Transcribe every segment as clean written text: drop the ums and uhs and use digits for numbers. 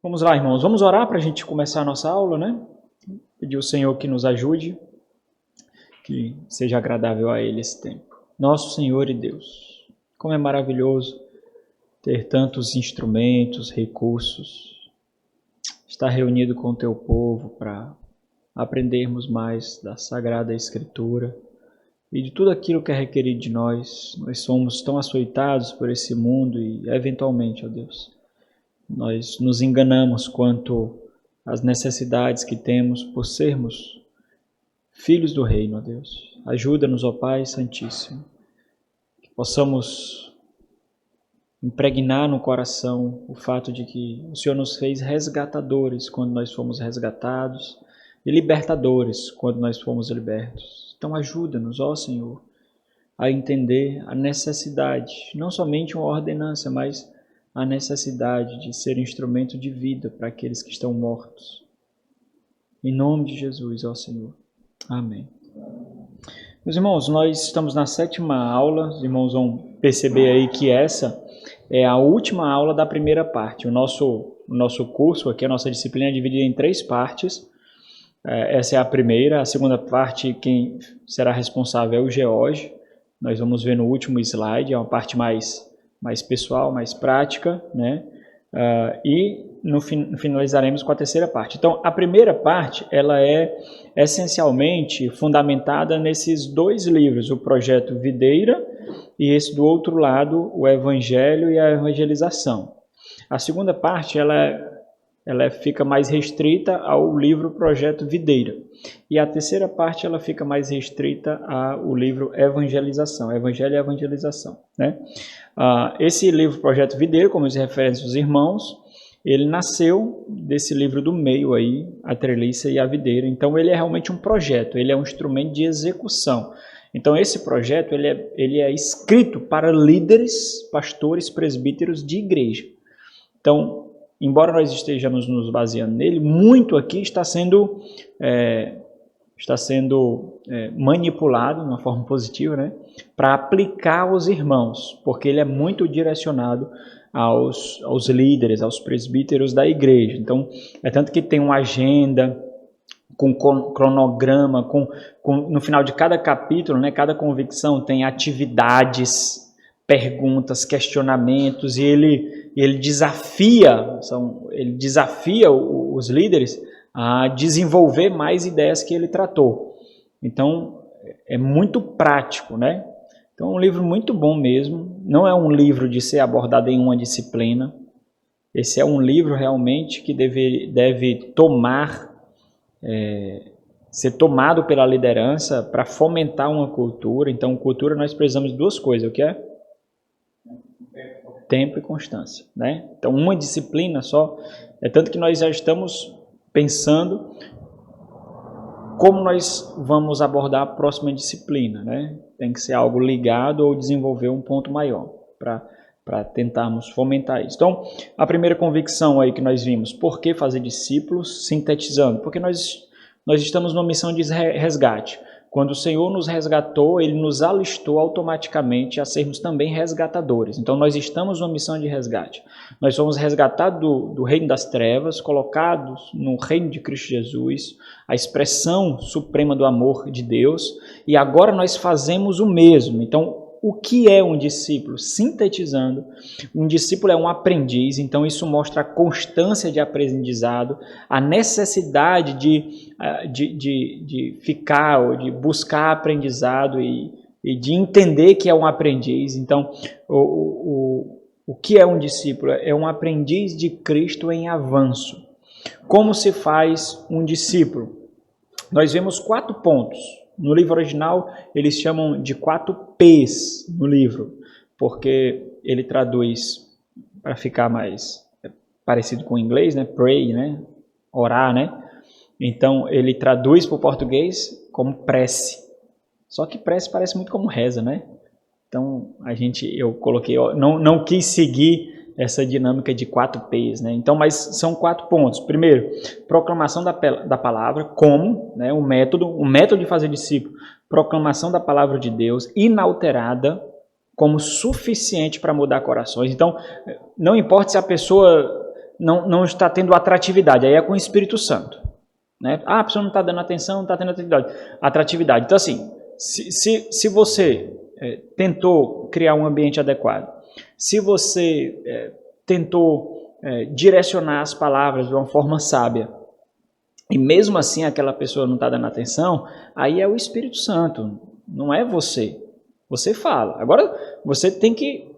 Vamos lá, irmãos. Vamos orar para a gente começar a nossa aula, né? Pedir ao Senhor que nos ajude, que seja agradável a Ele esse tempo. Nosso Senhor e Deus, como é maravilhoso ter tantos instrumentos, recursos, estar reunido com o Teu povo para aprendermos mais da Sagrada Escritura e de tudo aquilo que é requerido de nós. Nós somos tão açoitados por esse mundo e, eventualmente, ó Deus, nós nos enganamos quanto às necessidades que temos por sermos filhos do reino, ó Deus. Ajuda-nos, ó Pai Santíssimo, que possamos impregnar no coração o fato de que o Senhor nos fez resgatadores quando nós fomos resgatados e libertadores quando nós fomos libertos. Então ajuda-nos, ó Senhor, a entender a necessidade, não somente uma ordenança, mas a necessidade de ser instrumento de vida para aqueles que estão mortos. Em nome de Jesus, ó Senhor. Amém. Meus irmãos, nós estamos na 7ª aula. Os irmãos vão perceber aí que essa é a última aula da primeira parte. O nosso curso aqui, a nossa disciplina é dividida em 3 partes. Essa é a primeira. A segunda parte, quem será responsável é o George. Nós vamos ver no último slide, é uma parte mais pessoal, mais prática, né? E finalizaremos com a terceira parte. Então, a primeira parte, ela é essencialmente fundamentada nesses 2 livros, o Projeto Videira e esse do outro lado, o Evangelho e a Evangelização. A segunda parte, ela fica mais restrita ao livro Projeto Videira. E a terceira parte, ela fica mais restrita ao livro Evangelização, Evangelho e Evangelização, né? Esse livro Projeto Videira, como diz referência aos irmãos, ele nasceu desse livro do meio aí, a treliça e a videira. Então ele é realmente um projeto, ele é um instrumento de execução. Então esse projeto ele é escrito para líderes, pastores, presbíteros de igreja. Então, embora nós estejamos nos baseando nele, muito aqui está sendo manipulado de uma forma positiva, né, para aplicar aos irmãos, porque ele é muito direcionado aos líderes, aos presbíteros da igreja. Então, é tanto que tem uma agenda com cronograma, no final de cada capítulo, né, cada convicção tem atividades, perguntas, questionamentos, e ele desafia os líderes a desenvolver mais ideias que ele tratou. Então, é muito prático, né? Então, é um livro muito bom mesmo. Não é um livro de ser abordado em uma disciplina. Esse é um livro realmente que deve ser tomado pela liderança para fomentar uma cultura. Então, cultura nós precisamos de 2 coisas. O que é? Tempo e constância, né? Então, uma disciplina só. É tanto que nós já estamos pensando como nós vamos abordar a próxima disciplina, né? Tem que ser algo ligado ou desenvolver um ponto maior para tentarmos fomentar isso. Então, a primeira convicção aí que nós vimos, por que fazer discípulos? Sintetizando, porque nós estamos numa missão de resgate. Quando o Senhor nos resgatou, Ele nos alistou automaticamente a sermos também resgatadores. Então, nós estamos numa missão de resgate. Nós somos resgatados do reino das trevas, colocados no reino de Cristo Jesus, a expressão suprema do amor de Deus, e agora nós fazemos o mesmo. Então, o que é um discípulo? Sintetizando, um discípulo é um aprendiz, então isso mostra a constância de aprendizado, a necessidade de ficar ou de buscar aprendizado e de entender que é um aprendiz. Então, o que é um discípulo? É um aprendiz de Cristo em avanço. Como se faz um discípulo? Nós vemos 4 pontos. No livro original, eles chamam de 4 P's no livro, porque ele traduz, para ficar mais parecido com o inglês, né? Pray, né? Orar, né? Então, ele traduz para o português como prece. Só que prece parece muito como reza, né? Então, eu coloquei, não quis seguir essa dinâmica de 4 P's, né? Então, mas são 4 pontos. Primeiro, proclamação da palavra, como, né? O método de fazer discípulo, proclamação da palavra de Deus, inalterada, como suficiente para mudar corações. Então, não importa se a pessoa não está tendo atratividade, aí é com o Espírito Santo. Né? A pessoa não está dando atenção, não está tendo atratividade. Então, assim, se você tentou criar um ambiente adequado, se você tentou direcionar as palavras de uma forma sábia, e mesmo assim aquela pessoa não está dando atenção, aí é o Espírito Santo, não é você. Você fala. Agora, você tem que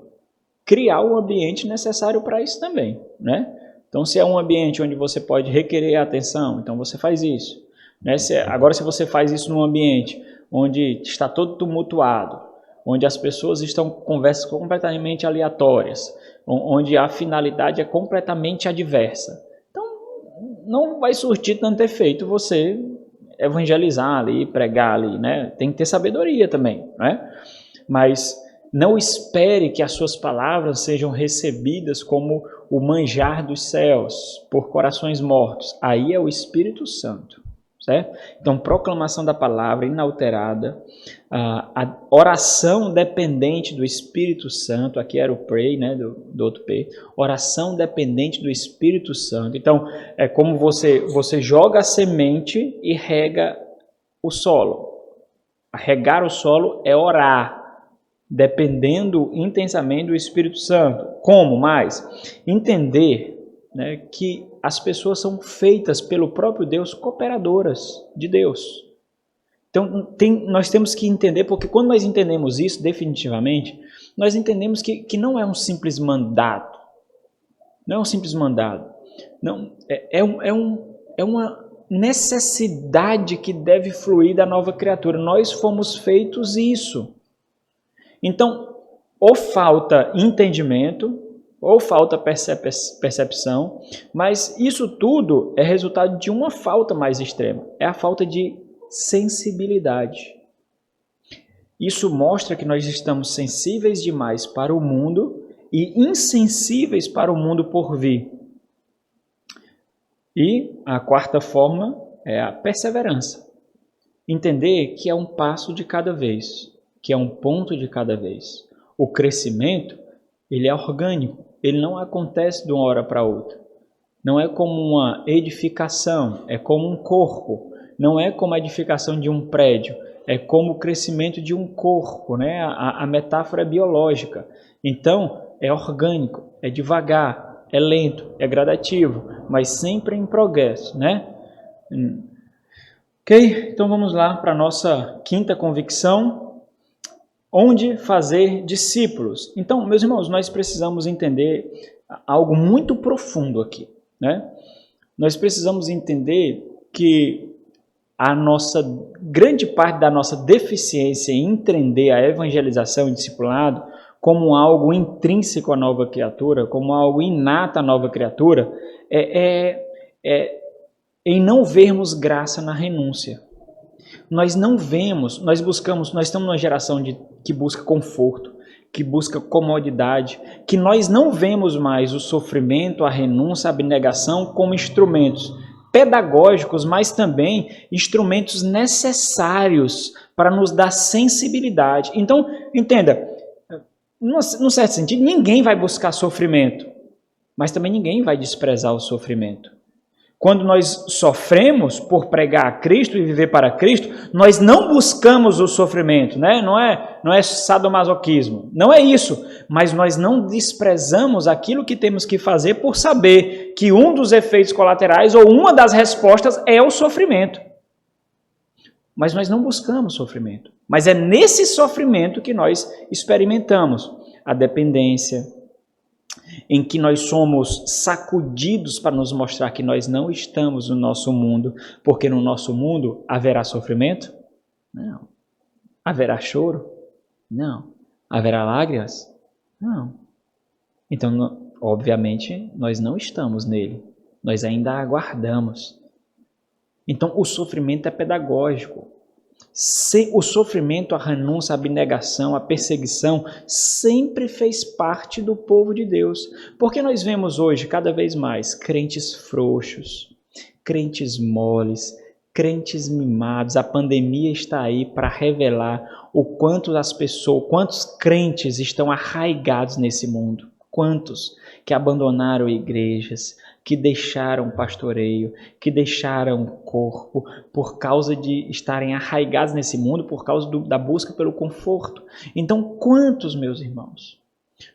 criar o ambiente necessário para isso também, né? Então, se é um ambiente onde você pode requerer a atenção, então você faz isso. Né? Agora, se você faz isso num ambiente onde está todo tumultuado, onde as pessoas estão com conversas completamente aleatórias, onde a finalidade é completamente adversa, então não vai surtir tanto efeito você evangelizar ali, pregar ali, né? Tem que ter sabedoria também, né? Mas não espere que as suas palavras sejam recebidas como o manjar dos céus por corações mortos. Aí é o Espírito Santo, certo? Então, proclamação da palavra inalterada, a oração dependente do Espírito Santo, aqui era o pray, né, do outro P, oração dependente do Espírito Santo. Então, é como você joga a semente e rega o solo. Regar o solo é orar, dependendo intensamente do Espírito Santo. Como mais? Entender, né, que as pessoas são feitas pelo próprio Deus cooperadoras de Deus. Então, nós temos que entender, porque quando nós entendemos isso definitivamente, nós entendemos que não é um simples mandato. Não é um simples mandato. Não, é uma necessidade que deve fluir da nova criatura. Nós fomos feitos isso. Então, ou falta entendimento, ou falta percepção, mas isso tudo é resultado de uma falta mais extrema, é a falta de sensibilidade. Isso mostra que nós estamos sensíveis demais para o mundo e insensíveis para o mundo por vir. E a quarta forma é a perseverança. Entender que é um passo de cada vez, que é um ponto de cada vez. O crescimento, ele é orgânico, ele não acontece de uma hora para outra. Não é como uma edificação, é como um corpo. Não é como a edificação de um prédio, é como o crescimento de um corpo, né? A metáfora é biológica. Então, é orgânico, é devagar, é lento, é gradativo, mas sempre em progresso, né? Ok? Então vamos lá para a nossa quinta convicção. Onde fazer discípulos? Então, meus irmãos, nós precisamos entender algo muito profundo aqui, né? Nós precisamos entender que a nossa grande parte da nossa deficiência em entender a evangelização e discipulado como algo intrínseco à nova criatura, como algo inato à nova criatura, em não vermos graça na renúncia. Nós não vemos, nós estamos numa geração que busca conforto, que busca comodidade, que nós não vemos mais o sofrimento, a renúncia, a abnegação como instrumentos pedagógicos, mas também instrumentos necessários para nos dar sensibilidade. Então, entenda, num certo sentido, ninguém vai buscar sofrimento, mas também ninguém vai desprezar o sofrimento. Quando nós sofremos por pregar a Cristo e viver para Cristo, nós não buscamos o sofrimento, né? Não é sadomasoquismo, não é isso, mas nós não desprezamos aquilo que temos que fazer por saber que um dos efeitos colaterais ou uma das respostas é o sofrimento. Mas nós não buscamos sofrimento, mas é nesse sofrimento que nós experimentamos a dependência, em que nós somos sacudidos para nos mostrar que nós não estamos no nosso mundo, porque no nosso mundo haverá sofrimento? Não. Haverá choro? Não. Haverá lágrimas? Não. Então, obviamente, nós não estamos nele. Nós ainda aguardamos. Então, o sofrimento é pedagógico. O sofrimento, a renúncia, a abnegação, a perseguição sempre fez parte do povo de Deus. Porque nós vemos hoje cada vez mais crentes frouxos, crentes moles, crentes mimados. A pandemia está aí para revelar o quanto as pessoas, quantos crentes estão arraigados nesse mundo. quantos que abandonaram igrejas, que deixaram o pastoreio, que deixaram o corpo por causa de estarem arraigados nesse mundo, por causa da busca pelo conforto. Então, quantos, meus irmãos?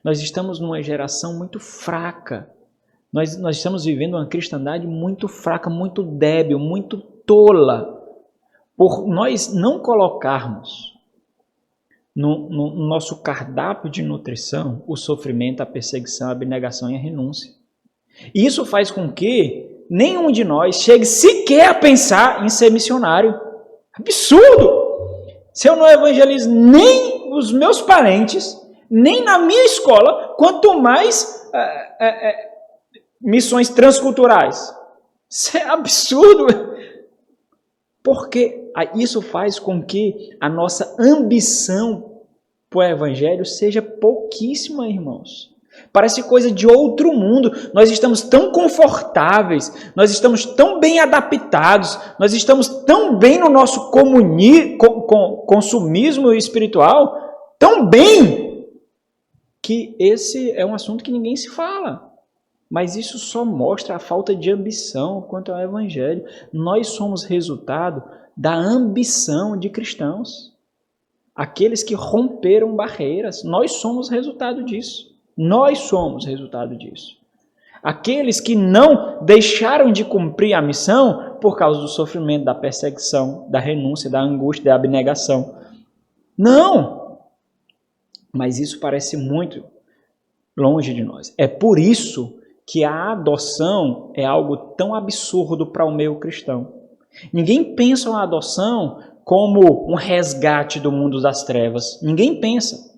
Nós estamos numa geração muito fraca. Nós estamos vivendo uma cristandade muito fraca, muito débil, muito tola. Por nós não colocarmos no nosso cardápio de nutrição o sofrimento, a perseguição, a abnegação e a renúncia. E isso faz com que nenhum de nós chegue sequer a pensar em ser missionário. Absurdo! Se eu não evangelizo nem os meus parentes, nem na minha escola, quanto mais missões transculturais. Isso é absurdo! Porque isso faz com que a nossa ambição para o evangelho seja pouquíssima, irmãos. Parece coisa de outro mundo. Nós estamos tão confortáveis, nós estamos tão bem adaptados, nós estamos tão bem no nosso consumismo espiritual, tão bem, que esse é um assunto que ninguém se fala. Mas isso só mostra a falta de ambição quanto ao evangelho. Nós somos resultado da ambição de cristãos. Aqueles que romperam barreiras, nós somos resultado disso. Nós somos resultado disso. Aqueles que não deixaram de cumprir a missão por causa do sofrimento, da perseguição, da renúncia, da angústia, da abnegação. Não! Mas isso parece muito longe de nós. É por isso que a adoção é algo tão absurdo para o meio cristão. Ninguém pensa na adoção como um resgate do mundo das trevas. Ninguém pensa.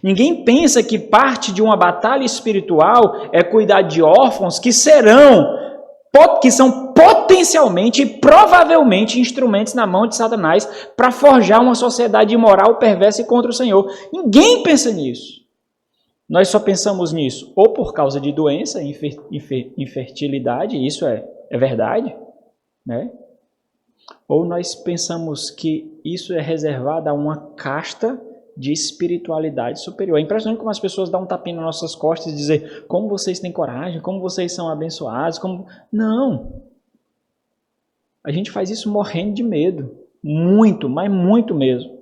Ninguém pensa que parte de uma batalha espiritual é cuidar de órfãos que são potencialmente e provavelmente instrumentos na mão de Satanás para forjar uma sociedade imoral, perversa e contra o Senhor. Ninguém pensa nisso. Nós só pensamos nisso ou por causa de doença, infertilidade, isso é verdade, né? Ou nós pensamos que isso é reservado a uma casta de espiritualidade superior. É impressionante como as pessoas dão um tapinha nas nossas costas e dizer como vocês têm coragem, como vocês são abençoados. Não. A gente faz isso morrendo de medo. Muito, mas muito mesmo.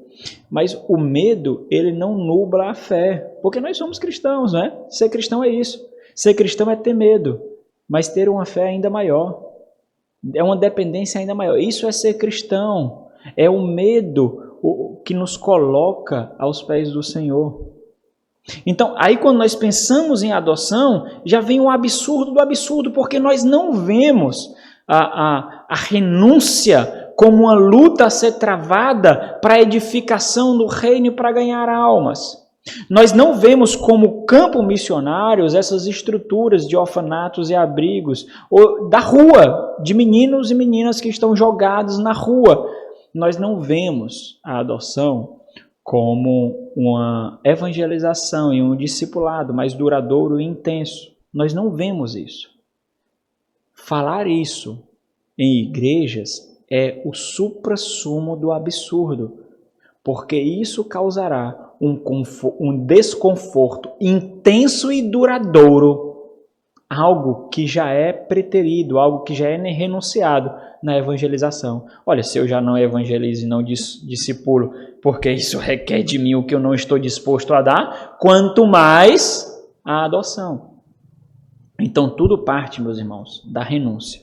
Mas o medo, ele não nubla a fé. Porque nós somos cristãos, né? Ser cristão é isso. Ser cristão é ter medo, mas ter uma fé ainda maior. É uma dependência ainda maior. Isso é ser cristão. É o medo que nos coloca aos pés do Senhor. Então, aí quando nós pensamos em adoção, já vem um absurdo do absurdo, porque nós não vemos a renúncia como uma luta a ser travada para a edificação do reino e para ganhar almas. Nós não vemos como campo missionários essas estruturas de orfanatos e abrigos, ou da rua, de meninos e meninas que estão jogados na rua. Nós não vemos a adoção como uma evangelização e um discipulado mais duradouro e intenso. Nós não vemos isso. Falar isso em igrejas é o suprassumo do absurdo, porque isso causará um desconforto intenso e duradouro, algo que já é preterido, algo que já é renunciado na evangelização. Olha, se eu já não evangelizo e não discipulo, porque isso requer de mim o que eu não estou disposto a dar, quanto mais a adoção. Então tudo parte, meus irmãos, da renúncia.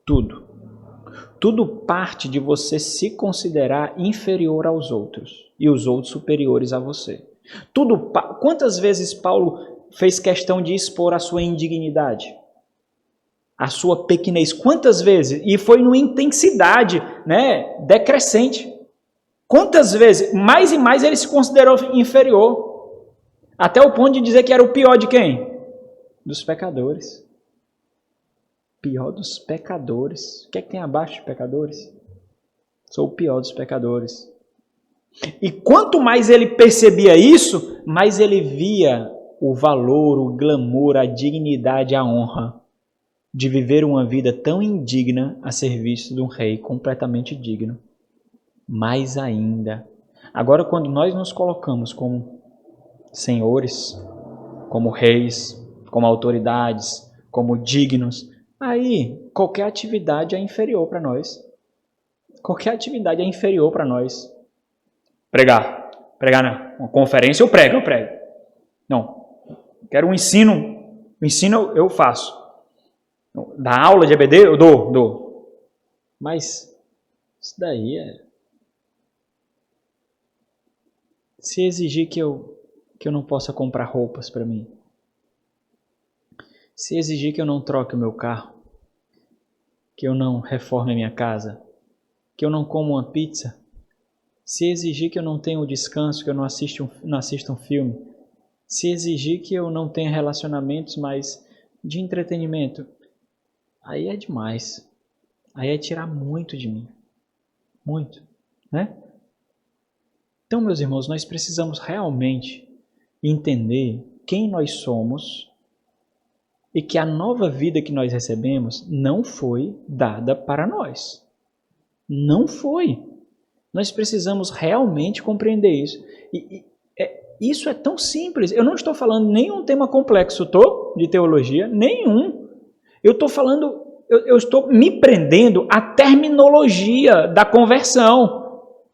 Tudo. Tudo parte de você se considerar inferior aos outros e os outros superiores a você. Quantas vezes Paulo fez questão de expor a sua indignidade, a sua pequenez? Quantas vezes? E foi numa intensidade, né, decrescente. Quantas vezes? Mais e mais ele se considerou inferior, até o ponto de dizer que era o pior de quem? Dos pecadores. Pior dos pecadores. O que é que tem abaixo de pecadores? Sou o pior dos pecadores. E quanto mais ele percebia isso, mais ele via o valor, o glamour, a dignidade, a honra de viver uma vida tão indigna a serviço de um rei completamente digno. Mais ainda. Agora, quando nós nos colocamos como senhores, como reis, como autoridades, como dignos, aí qualquer atividade é inferior para nós. Qualquer atividade é inferior para nós. Pregar não. Uma conferência eu prego. Não, quero um ensino. O ensino eu faço. Da aula de EBD eu dou. Mas isso daí se exigir que eu não possa comprar roupas para mim, se exigir que eu não troque o meu carro, que eu não reforme a minha casa, que eu não coma uma pizza, se exigir que eu não tenha o descanso, que eu não assista um filme, se exigir que eu não tenha relacionamentos mais de entretenimento, aí é demais. Aí é tirar muito de mim. Muito, né? Então, meus irmãos, nós precisamos realmente entender quem nós somos e que a nova vida que nós recebemos não foi dada para nós. Não foi. Nós precisamos realmente compreender isso. Isso é tão simples. Eu não estou falando nenhum tema complexo, de teologia, nenhum. Eu estou me prendendo à terminologia da conversão.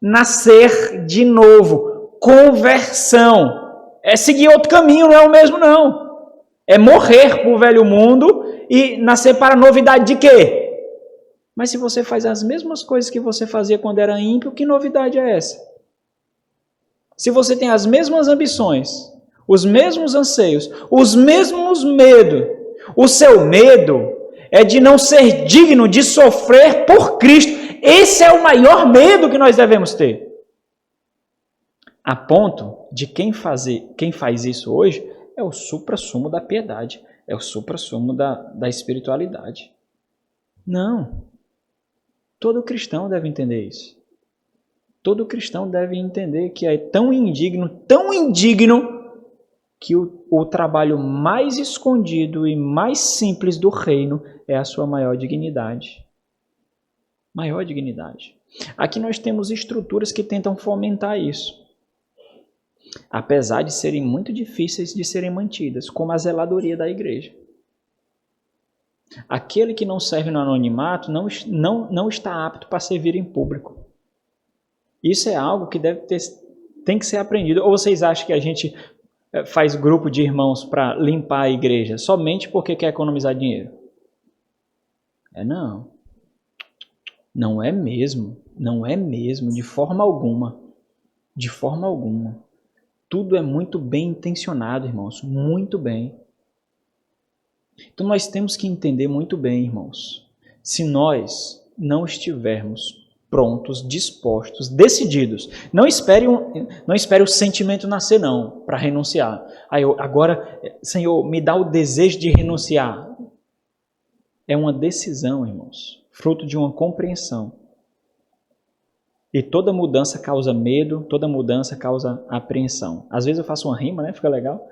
Nascer de novo. Conversão. É seguir outro caminho, não é o mesmo não. É morrer para o velho mundo e nascer para a novidade de quê? Mas se você faz as mesmas coisas que você fazia quando era ímpio, que novidade é essa? Se você tem as mesmas ambições, os mesmos anseios, os mesmos medos, o seu medo é de não ser digno de sofrer por Cristo. Esse é o maior medo que nós devemos ter. A ponto de quem faz isso hoje é o suprassumo da piedade, é o suprassumo da espiritualidade. Não. Todo cristão deve entender isso. Todo cristão deve entender que é tão indigno, que o trabalho mais escondido e mais simples do reino é a sua maior dignidade. Maior dignidade. Aqui nós temos estruturas que tentam fomentar isso. Apesar de serem muito difíceis de serem mantidas, como a zeladoria da igreja. Aquele que não serve no anonimato não está apto para servir em público. Isso é algo que tem que ser aprendido. Ou vocês acham que a gente faz grupo de irmãos para limpar a igreja somente porque quer economizar dinheiro? Não. Não é mesmo. Não é mesmo, de forma alguma. De forma alguma. Tudo é muito bem intencionado, irmãos. Muito bem. Então nós temos que entender muito bem, irmãos. Se nós não estivermos prontos, dispostos, decididos, não espere o sentimento nascer não, para renunciar. Agora, Senhor, me dá o desejo de renunciar. É uma decisão, irmãos, fruto de uma compreensão. E toda mudança causa medo, toda mudança causa apreensão. Às vezes eu faço uma rima, né? Fica legal.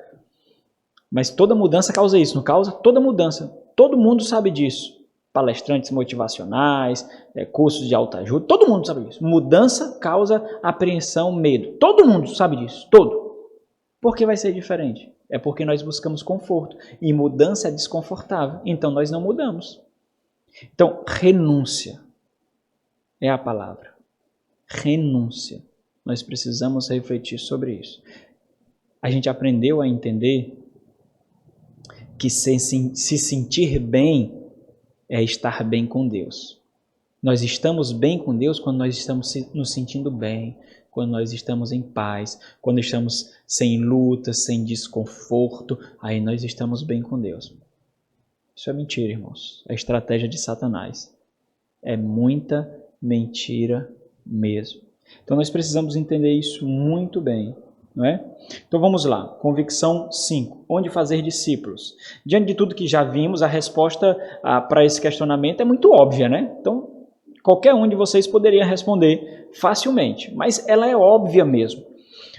Mas toda mudança causa isso, não causa? Toda mudança. Todo mundo sabe disso. Palestrantes motivacionais, cursos de autoajuda, todo mundo sabe disso. Mudança causa apreensão, medo. Todo mundo sabe disso, todo. Por que vai ser diferente? É porque nós buscamos conforto. E mudança é desconfortável, então nós não mudamos. Então, renúncia é a palavra. Renúncia. Nós precisamos refletir sobre isso. A gente aprendeu a entender que se sentir bem é estar bem com Deus. Nós estamos bem com Deus quando nós estamos nos sentindo bem, quando nós estamos em paz, quando estamos sem luta, sem desconforto, aí nós estamos bem com Deus. Isso é mentira, irmãos. É estratégia de Satanás. É muita mentira mesmo. Então nós precisamos entender isso muito bem. Não é? Então vamos lá, convicção 5, onde fazer discípulos? Diante de tudo que já vimos, a resposta para esse questionamento é muito óbvia, né? Então, qualquer um de vocês poderia responder facilmente, mas ela é óbvia mesmo.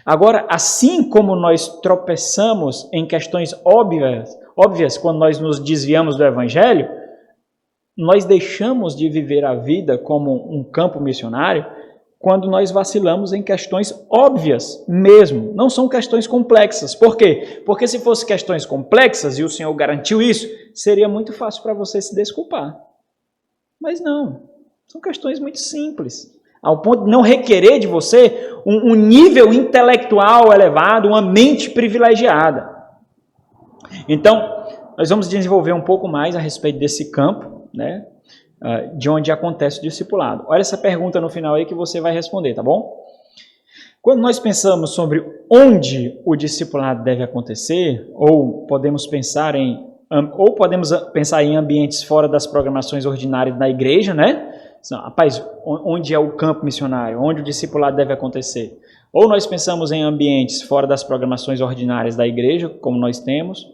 Agora, assim como nós tropeçamos em questões óbvias quando nós nos desviamos do Evangelho, nós deixamos de viver a vida como um campo missionário quando nós vacilamos em questões óbvias mesmo, não são questões complexas. Por quê? Porque se fossem questões complexas, e o Senhor garantiu isso, seria muito fácil para você se desculpar. Mas não, são questões muito simples, ao ponto de não requerer de você um nível intelectual elevado, uma mente privilegiada. Então, nós vamos desenvolver um pouco mais a respeito desse campo, né? De onde acontece o discipulado. Olha essa pergunta no final aí que você vai responder, tá bom? Quando nós pensamos sobre onde o discipulado deve acontecer, ou podemos pensar em ambientes fora das programações ordinárias da igreja, né? Rapaz, onde é o campo missionário? Onde o discipulado deve acontecer? Ou nós pensamos em ambientes fora das programações ordinárias da igreja, como nós temos,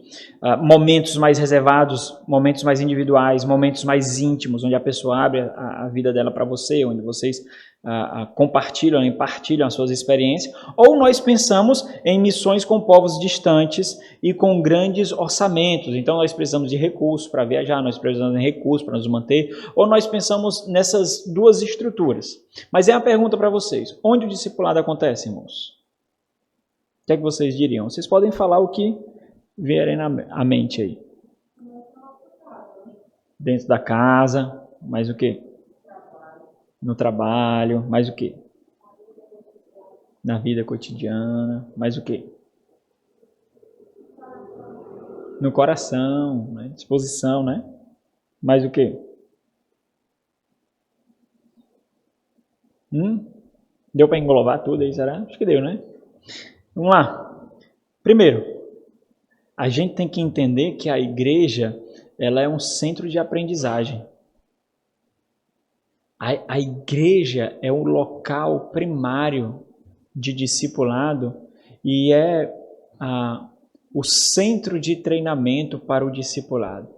momentos mais reservados, momentos mais individuais, momentos mais íntimos, onde a pessoa abre a vida dela para você, onde vocês compartilham e partilham as suas experiências, ou nós pensamos em missões com povos distantes e com grandes orçamentos. Então nós precisamos de recursos para viajar, nós precisamos de recursos para nos manter, ou nós pensamos nessas duas estruturas. Mas é uma pergunta para vocês: onde o discipulado acontece, irmãos? O que é que vocês diriam? Vocês podem falar o que vierem à mente aí. Dentro da casa, mais o quê? No trabalho, mais o quê? Na vida cotidiana, mais o quê? No coração, né? Disposição, né? Mais o quê? Deu para englobar tudo aí, será? Acho que deu, né? Vamos lá. Primeiro, a gente tem que entender que a igreja, ela é um centro de aprendizagem. A igreja é o local primário de discipulado e é o centro de treinamento para o discipulado.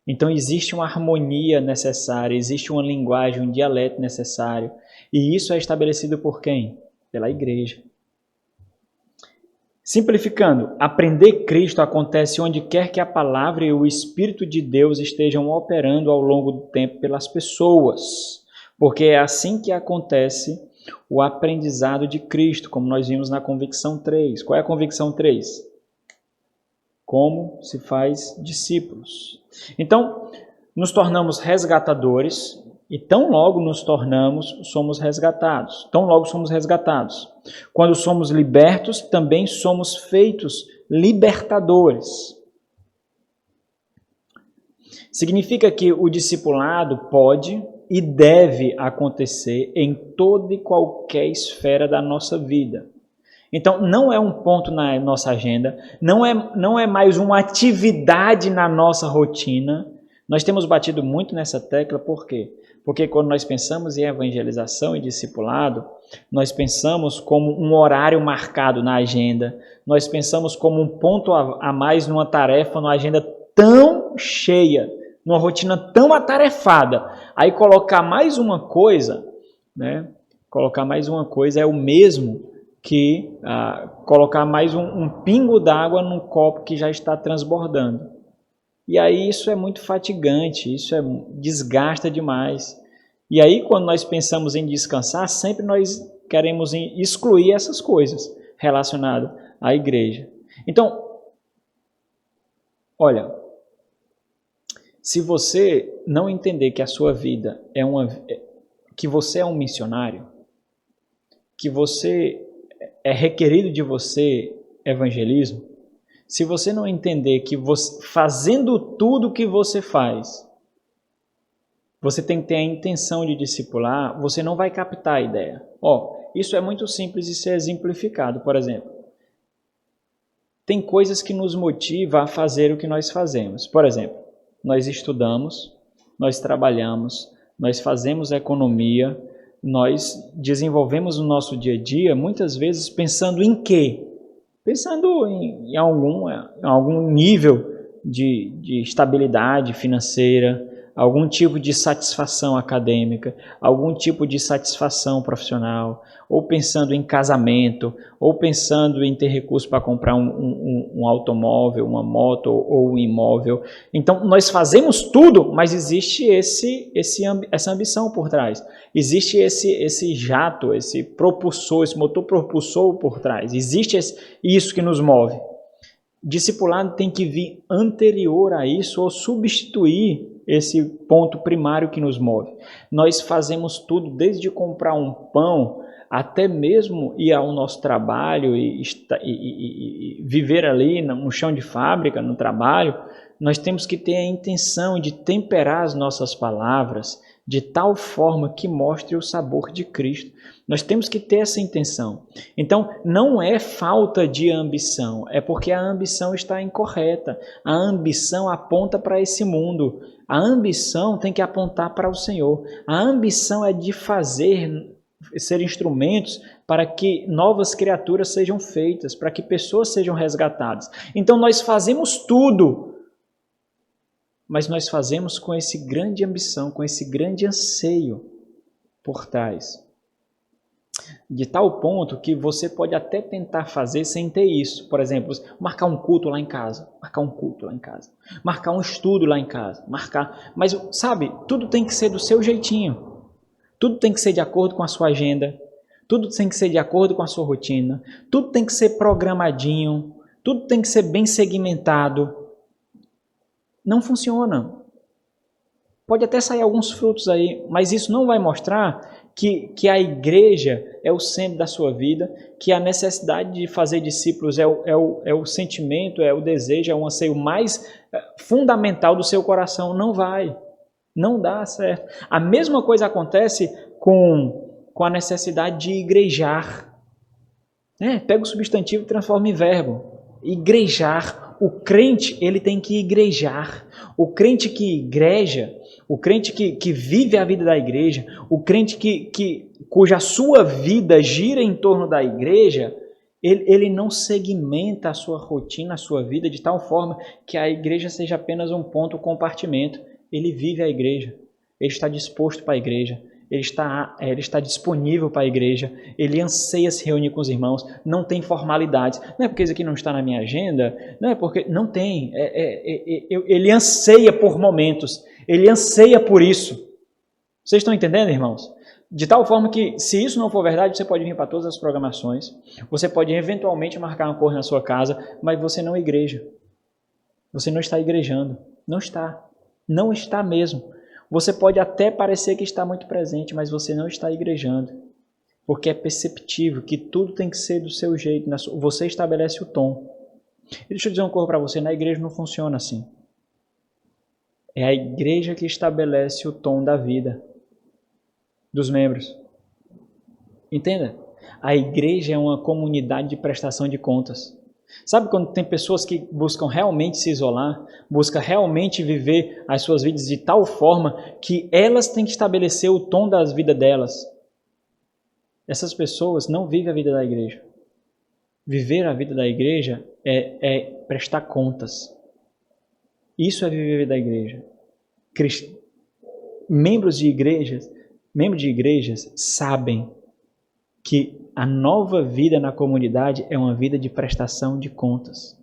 Então existe uma harmonia necessária, existe uma linguagem, um dialeto necessário. E isso é estabelecido por quem? Pela igreja. Simplificando, aprender Cristo acontece onde quer que a palavra e o Espírito de Deus estejam operando ao longo do tempo pelas pessoas. Porque é assim que acontece o aprendizado de Cristo, como nós vimos na convicção 3. Qual é a convicção 3? Como se faz discípulos. Então, nos tornamos resgatadores e tão logo nos tornamos, somos resgatados. Tão logo somos resgatados. Quando somos libertos, também somos feitos libertadores. Significa que o discipulado pode e deve acontecer em toda e qualquer esfera da nossa vida. Então, não é um ponto na nossa agenda, não é mais uma atividade na nossa rotina. Nós temos batido muito nessa tecla, por quê? Porque quando nós pensamos em evangelização e discipulado, nós pensamos como um horário marcado na agenda, nós pensamos como um ponto a mais numa tarefa, numa agenda tão cheia, numa rotina tão atarefada. Aí colocar mais uma coisa, né? Colocar mais uma coisa é o mesmo que colocar mais um pingo d'água num copo que já está transbordando. E aí isso é muito fatigante, isso desgasta demais. E aí quando nós pensamos em descansar, sempre nós queremos excluir essas coisas relacionadas à igreja. Então, olha, se você não entender que a sua vida que você é um missionário, que é requerido de você evangelismo, se você não entender que fazendo tudo o que você faz, você tem que ter a intenção de discipular, você não vai captar a ideia. Isso é muito simples de ser exemplificado. Por exemplo, tem coisas que nos motivam a fazer o que nós fazemos. Por exemplo, nós estudamos, nós trabalhamos, nós fazemos economia, nós desenvolvemos o nosso dia a dia, muitas vezes pensando em quê? Pensando em algum nível de estabilidade financeira, algum tipo de satisfação acadêmica, algum tipo de satisfação profissional, ou pensando em casamento, ou pensando em ter recurso para comprar um automóvel, uma moto ou um imóvel. Então, nós fazemos tudo, mas existe essa ambição por trás. Existe esse jato, esse propulsor, esse motor propulsor por trás. Existe isso que nos move. Discipulado tem que vir anterior a isso ou substituir esse ponto primário que nos move. Nós fazemos tudo, desde comprar um pão até mesmo ir ao nosso trabalho e viver ali no chão de fábrica, no trabalho. Nós temos que ter a intenção de temperar as nossas palavras de tal forma que mostre o sabor de Cristo. Nós temos que ter essa intenção. Então, não é falta de ambição, é porque a ambição está incorreta. A ambição aponta para esse mundo. A ambição tem que apontar para o Senhor. A ambição é de ser instrumentos para que novas criaturas sejam feitas, para que pessoas sejam resgatadas. Então, nós fazemos tudo, mas nós fazemos com esse grande ambição, com esse grande anseio por trás. De tal ponto que você pode até tentar fazer sem ter isso. Por exemplo, marcar um culto lá em casa, marcar um estudo lá em casa, Mas, sabe, tudo tem que ser do seu jeitinho. Tudo tem que ser de acordo com a sua agenda. Tudo tem que ser de acordo com a sua rotina. Tudo tem que ser programadinho. Tudo tem que ser bem segmentado. Não funciona. Pode até sair alguns frutos aí, mas isso não vai mostrar que a igreja é o centro da sua vida, que a necessidade de fazer discípulos é o sentimento, é o desejo, é o anseio mais fundamental do seu coração. Não dá certo. A mesma coisa acontece com a necessidade de igrejar. Pega o substantivo e transforma em verbo. Igrejar. O crente, ele tem que igrejar. O crente que igreja, o crente que vive a vida da igreja, o crente cuja sua vida gira em torno da igreja, ele não segmenta a sua rotina, a sua vida de tal forma que a igreja seja apenas um ponto, um compartimento. Ele vive a igreja, ele está disposto para a igreja, ele está disponível para a igreja, ele anseia se reunir com os irmãos, não tem formalidades. Não é porque isso aqui não está na minha agenda, não é porque... Não tem. Ele anseia por momentos, ele anseia por isso. Vocês estão entendendo, irmãos? De tal forma que, se isso não for verdade, você pode vir para todas as programações, você pode eventualmente marcar uma cor na sua casa, mas você não é igreja. Você não está igrejando. Não está. Não está mesmo. Você pode até parecer que está muito presente, mas você não está igrejando. Porque é perceptível que tudo tem que ser do seu jeito. Você estabelece o tom. E deixa eu dizer uma coisa para você, na igreja não funciona assim. É a igreja que estabelece o tom da vida dos membros. Entenda? A igreja é uma comunidade de prestação de contas. Sabe quando tem pessoas que buscam realmente se isolar, buscam realmente viver as suas vidas de tal forma que elas têm que estabelecer o tom das vidas delas? Essas pessoas não vivem a vida da igreja. Viver a vida da igreja é prestar contas. Isso é viver a vida da igreja. Membros de igrejas sabem que a nova vida na comunidade é uma vida de prestação de contas.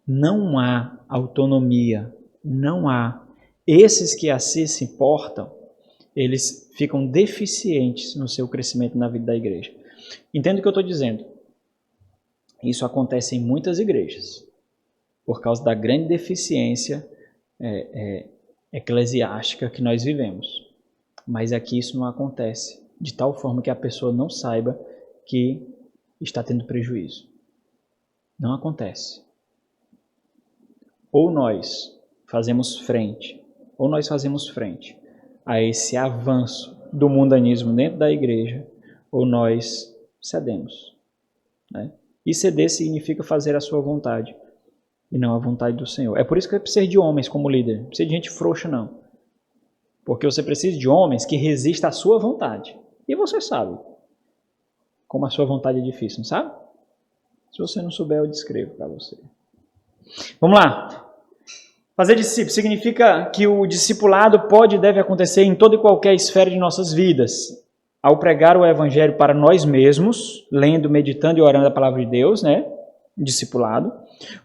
Não há autonomia, não há. Esses que assim se importam, eles ficam deficientes no seu crescimento na vida da igreja. Entende o que eu estou dizendo? Isso acontece em muitas igrejas, por causa da grande deficiência eclesiástica que nós vivemos. Mas aqui isso não acontece, de tal forma que a pessoa não saiba que está tendo prejuízo. Não acontece. Ou nós fazemos frente a esse avanço do mundanismo dentro da igreja, ou nós cedemos. Né? E ceder significa fazer a sua vontade, e não a vontade do Senhor. É por isso que precisa de homens como líder, não precisa de gente frouxa não. Porque você precisa de homens que resistam à sua vontade. E você sabe como a sua vontade é difícil, não sabe? Se você não souber, eu descrevo para você. Vamos lá. Fazer discípulo significa que o discipulado pode e deve acontecer em toda e qualquer esfera de nossas vidas. Ao pregar o evangelho para nós mesmos, lendo, meditando e orando a palavra de Deus, né? Discipulado.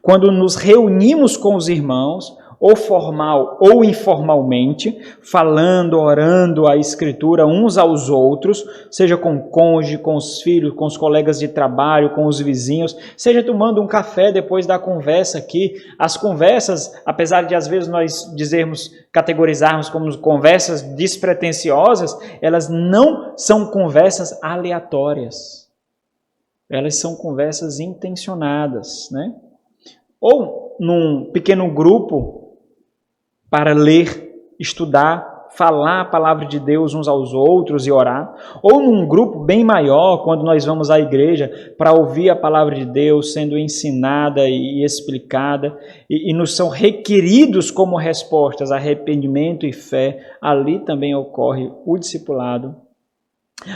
Quando nos reunimos com os irmãos, ou formal ou informalmente, falando, orando a Escritura uns aos outros, seja com o cônjuge, com os filhos, com os colegas de trabalho, com os vizinhos, seja tomando um café depois da conversa aqui. As conversas, apesar de às vezes nós categorizarmos como conversas despretensiosas, elas não são conversas aleatórias. Elas são conversas intencionadas, né? Ou num pequeno grupo, para ler, estudar, falar a palavra de Deus uns aos outros e orar, ou num grupo bem maior, quando nós vamos à igreja para ouvir a palavra de Deus sendo ensinada e explicada, e nos são requeridos como respostas arrependimento e fé, ali também ocorre o discipulado.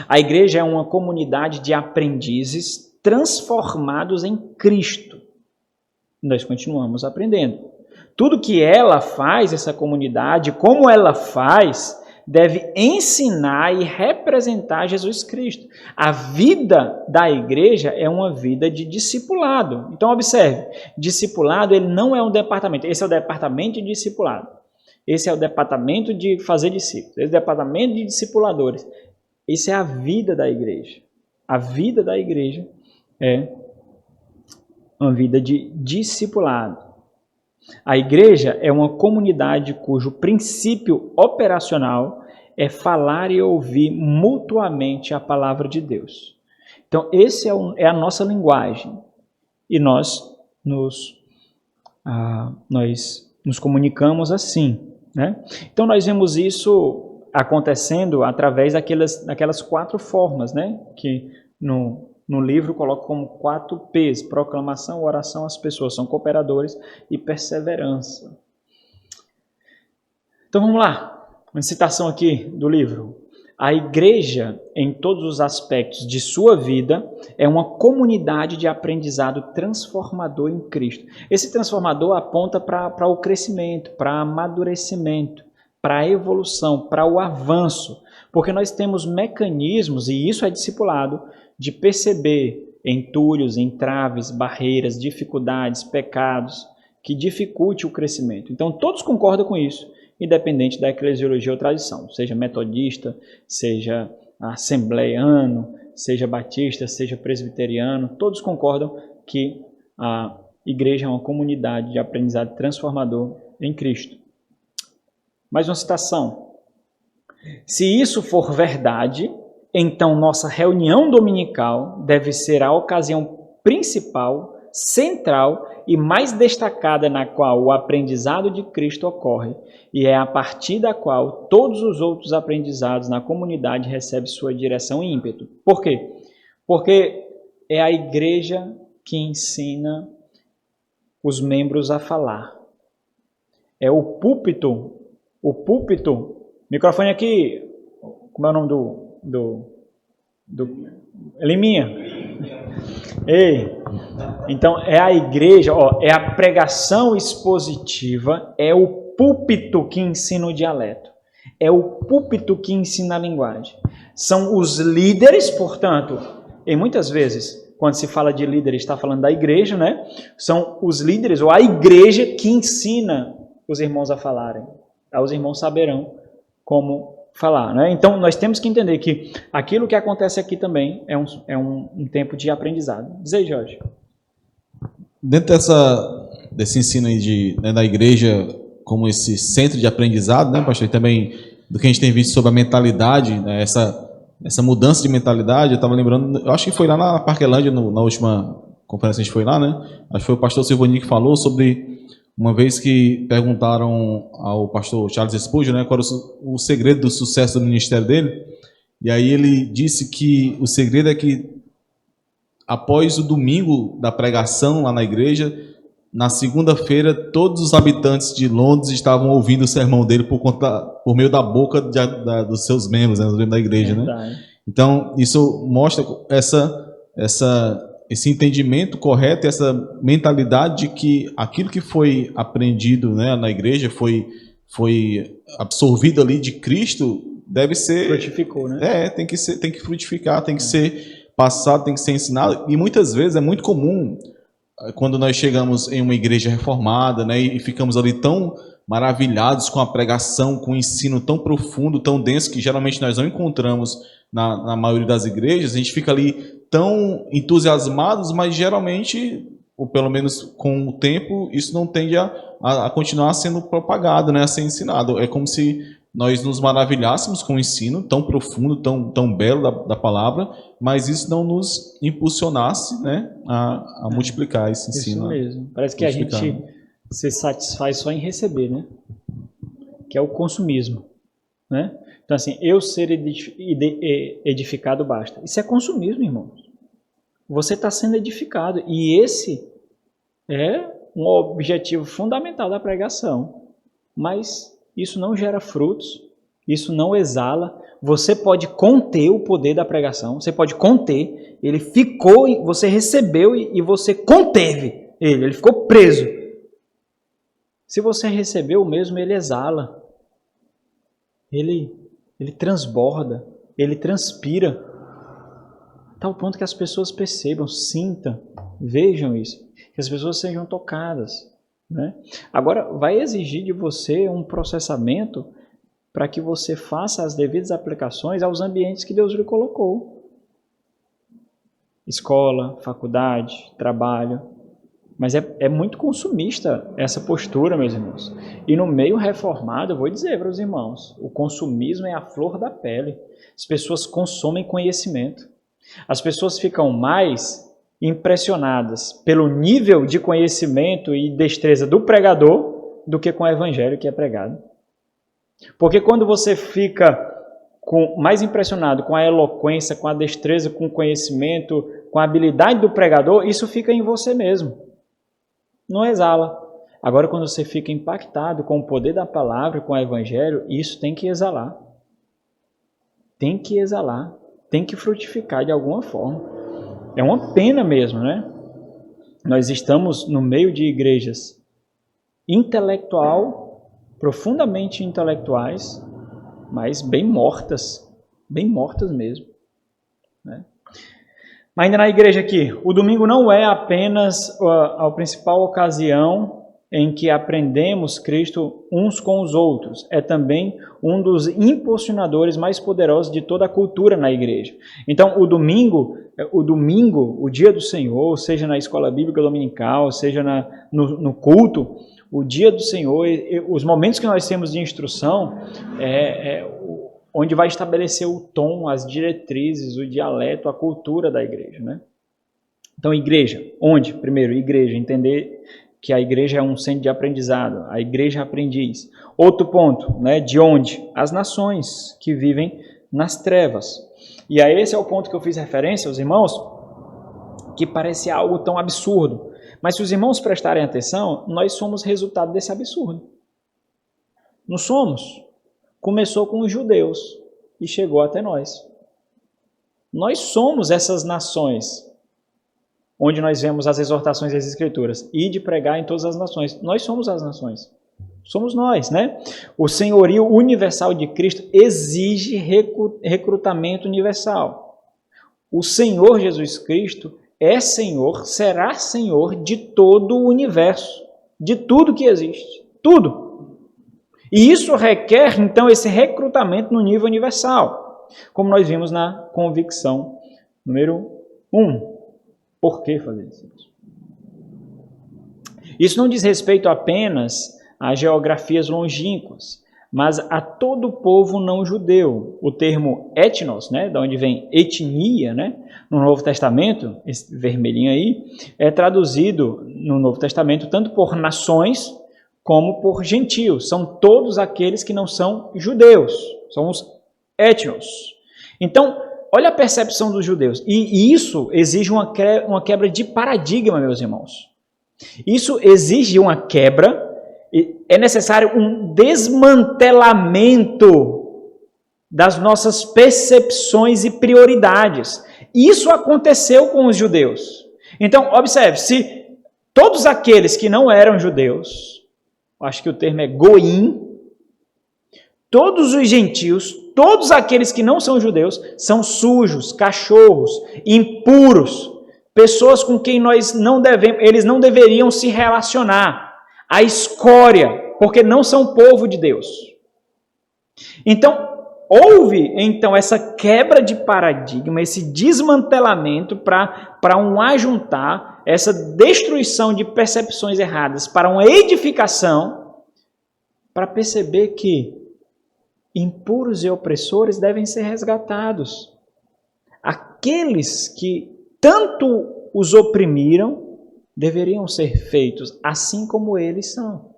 A igreja é uma comunidade de aprendizes transformados em Cristo. Nós continuamos aprendendo. Tudo que ela faz, essa comunidade, como ela faz, deve ensinar e representar Jesus Cristo. A vida da igreja é uma vida de discipulado. Então, observe, discipulado ele não é um departamento. Esse é o departamento de discipulado. Esse é o departamento de fazer discípulos. Esse é o departamento de discipuladores. Essa é a vida da igreja. A vida da igreja é uma vida de discipulado. A igreja é uma comunidade cujo princípio operacional é falar e ouvir mutuamente a palavra de Deus. Então, esse é a nossa linguagem. E nós nos comunicamos assim, né? Então, nós vemos isso acontecendo através daquelas 4 formas, né? Que no livro coloca como 4 P's: proclamação, oração, as pessoas são cooperadores e perseverança. Então vamos lá, uma citação aqui do livro. A igreja, em todos os aspectos de sua vida, é uma comunidade de aprendizado transformador em Cristo. Esse transformador aponta para o crescimento, para o amadurecimento, para a evolução, para o avanço, porque nós temos mecanismos, e isso é discipulado, de perceber entulhos, entraves, barreiras, dificuldades, pecados, que dificulte o crescimento. Então, todos concordam com isso, independente da eclesiologia ou tradição, seja metodista, seja assembleiano, seja batista, seja presbiteriano, todos concordam que a igreja é uma comunidade de aprendizado transformador em Cristo. Mais uma citação. Se isso for verdade, então nossa reunião dominical deve ser a ocasião principal, central e mais destacada na qual o aprendizado de Cristo ocorre, e é a partir da qual todos os outros aprendizados na comunidade recebem sua direção e ímpeto. Por quê? Porque é a igreja que ensina os membros a falar. É o púlpito, microfone aqui, como é o nome do Liminha. Ei, então é a igreja, é a pregação expositiva, é o púlpito que ensina o dialeto, é o púlpito que ensina a linguagem. São os líderes, portanto, e muitas vezes, quando se fala de líder, está falando da igreja, né? São os líderes ou a igreja que ensina os irmãos a falarem. Os irmãos saberão como falar, né? Então, nós temos que entender que aquilo que acontece aqui também é um tempo de aprendizado. Diz aí, Jorge. Dentro desse ensino aí da igreja como esse centro de aprendizado, né, pastor, e também do que a gente tem visto sobre a mentalidade, né, essa mudança de mentalidade, eu estava lembrando, eu acho que foi lá na Parquelândia, na última conferência que a gente foi lá, né? Acho que foi o pastor Silvani que falou sobre uma vez que perguntaram ao pastor Charles Spurgeon, né, qual era o segredo do sucesso do ministério dele, e aí ele disse que o segredo é que após o domingo da pregação lá na igreja, na segunda-feira todos os habitantes de Londres estavam ouvindo o sermão dele por meio da boca dos seus membros, né, dos membros da igreja, né? Então isso mostra esse entendimento correto, essa mentalidade de que aquilo que foi aprendido, né, na igreja, foi absorvido ali de Cristo, deve ser... Frutificou, né? tem que frutificar, tem que ser passado, tem que ser ensinado. E muitas vezes é muito comum, quando nós chegamos em uma igreja reformada, né, e ficamos ali tão maravilhados com a pregação, com o ensino tão profundo, tão denso, que geralmente nós não encontramos na maioria das igrejas, a gente fica ali tão entusiasmados, mas geralmente, ou pelo menos com o tempo, isso não tende a continuar sendo propagado, né, a ser ensinado. É como se nós nos maravilhássemos com o ensino tão profundo, tão belo da palavra, mas isso não nos impulsionasse, né, a multiplicar esse ensino. Isso mesmo. Parece que a gente se satisfaz só em receber, né? Que é o consumismo, né? Então, assim, eu ser edificado basta. Isso é consumismo, irmãos. Você está sendo edificado. E esse é um objetivo fundamental da pregação. Mas isso não gera frutos, isso não exala. Você pode conter o poder da pregação, você pode conter. Ele ficou, você recebeu e você conteve ele ficou preso. Se você recebeu o mesmo, ele exala. Ele transborda, ele transpira, a tal ponto que as pessoas percebam, sintam, vejam isso, que as pessoas sejam tocadas, né? Agora, vai exigir de você um processamento para que você faça as devidas aplicações aos ambientes que Deus lhe colocou. Escola, faculdade, trabalho. Mas é muito consumista essa postura, meus irmãos. E no meio reformado, eu vou dizer para os irmãos, o consumismo é a flor da pele. As pessoas consomem conhecimento. As pessoas ficam mais impressionadas pelo nível de conhecimento e destreza do pregador do que com o evangelho que é pregado. Porque quando você fica mais impressionado com a eloquência, com a destreza, com o conhecimento, com a habilidade do pregador, isso fica em você mesmo. Não exala. Agora, quando você fica impactado com o poder da palavra, com o evangelho, isso tem que exalar. Tem que exalar. Tem que frutificar de alguma forma. É uma pena mesmo, né? Nós estamos no meio de igrejas profundamente intelectuais, mas bem mortas mesmo, né? Mas ainda na igreja aqui, o domingo não é apenas a principal ocasião em que aprendemos Cristo uns com os outros. É também um dos impulsionadores mais poderosos de toda a cultura na igreja. Então, o domingo, o dia do Senhor, seja na escola bíblica dominical, seja no culto, o dia do Senhor, os momentos que nós temos de instrução, onde vai estabelecer o tom, as diretrizes, o dialeto, a cultura da igreja, né? Então, igreja, onde? Primeiro, igreja, entender que a igreja é um centro de aprendizado, a igreja aprendiz. Outro ponto, né? De onde? As nações que vivem nas trevas. E aí esse é o ponto que eu fiz referência aos irmãos, que parece algo tão absurdo. Mas se os irmãos prestarem atenção, nós somos resultado desse absurdo. Não somos? Começou com os judeus e chegou até nós. Nós somos essas nações, onde nós vemos as exortações das Escrituras, e de pregar em todas as nações. Nós somos as nações. Somos nós, né? O senhorio universal de Cristo exige recrutamento universal. O Senhor Jesus Cristo é Senhor, será Senhor de todo o universo, de tudo que existe, tudo. E isso requer, então, esse recrutamento no nível universal, como nós vimos na convicção número 1. Por que fazer isso? Isso não diz respeito apenas a geografias longínquas, mas a todo o povo não judeu. O termo etnos, né, da onde vem etnia, né, no Novo Testamento, esse vermelhinho aí, é traduzido no Novo Testamento tanto por nações como por gentios. São todos aqueles que não são judeus, são os etnos. Então, olha a percepção dos judeus. E isso exige uma quebra de paradigma, meus irmãos. Isso exige uma quebra, é necessário um desmantelamento das nossas percepções e prioridades. Isso aconteceu com os judeus. Então, observe, se todos aqueles que não eram judeus, acho que o termo é goim, todos os gentios, todos aqueles que não são judeus, são sujos, cachorros, impuros, pessoas com quem eles não deveriam se relacionar, a escória, porque não são povo de Deus. Então, houve essa quebra de paradigma, esse desmantelamento para um ajuntar, essa destruição de percepções erradas para uma edificação, para perceber que impuros e opressores devem ser resgatados. Aqueles que tanto os oprimiram deveriam ser feitos assim como eles são.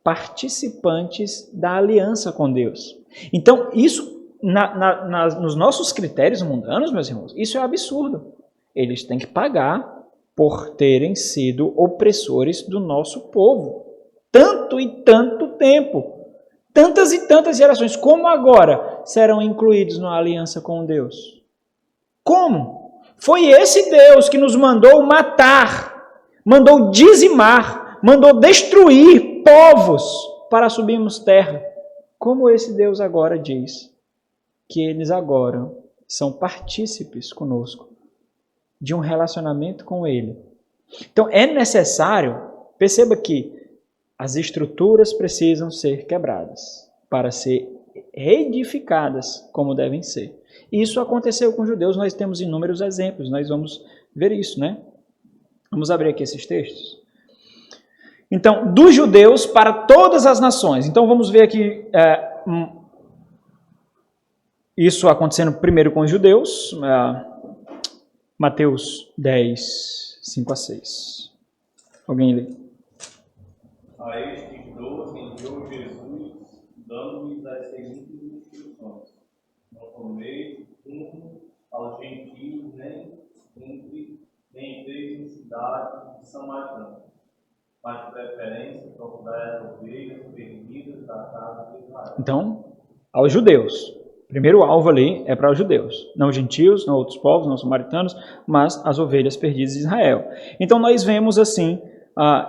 Participantes da aliança com Deus. Então, isso, nos nossos critérios mundanos, meus irmãos, isso é absurdo. Eles têm que pagar por terem sido opressores do nosso povo. Tanto e tanto tempo. Tantas e tantas gerações. Como agora serão incluídos na aliança com Deus? Como? Foi esse Deus que nos mandou matar, mandou dizimar, mandou destruir povos para subirmos terra. Como esse Deus agora diz que eles agora são partícipes conosco de um relacionamento com Ele. Então é necessário, perceba que as estruturas precisam ser quebradas para ser reedificadas como devem ser. Isso aconteceu com os judeus, nós temos inúmeros exemplos, nós vamos ver isso, né? Vamos abrir aqui esses textos. Então, dos judeus para todas as nações. Então, vamos ver aqui isso acontecendo primeiro com os judeus. Mateus 10, 5 a 6. Alguém lê? A estes doze enviou Jesus, dando-lhes as seguintes instruções: não tomeis rumo aos gentios, nem entreis em cidade de samaritanos, mas de preferência procurai as ovelhas perdidas da casa de Israel. Então, aos judeus. Primeiro alvo ali é para os judeus. Não gentios, não outros povos, não samaritanos, mas as ovelhas perdidas de Israel. Então nós vemos assim,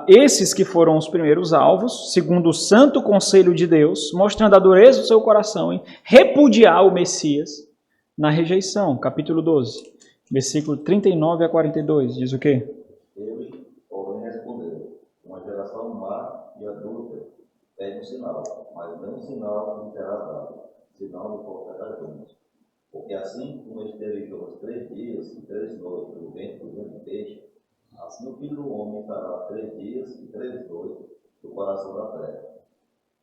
esses que foram os primeiros alvos, segundo o santo conselho de Deus, mostrando a dureza do seu coração em repudiar o Messias na rejeição. Capítulo 12, versículo 39 a 42, diz o quê? Ele, porém, respondeu: uma geração má e adúltera pede um sinal, mas não um sinal não terá dado, senão do profeta Jonas. Porque assim como esteve Jonas 3 dias e 3 noites no ventre do grande peixe, assim o Filho do Homem estará 3 dias e 3 noites no coração da terra.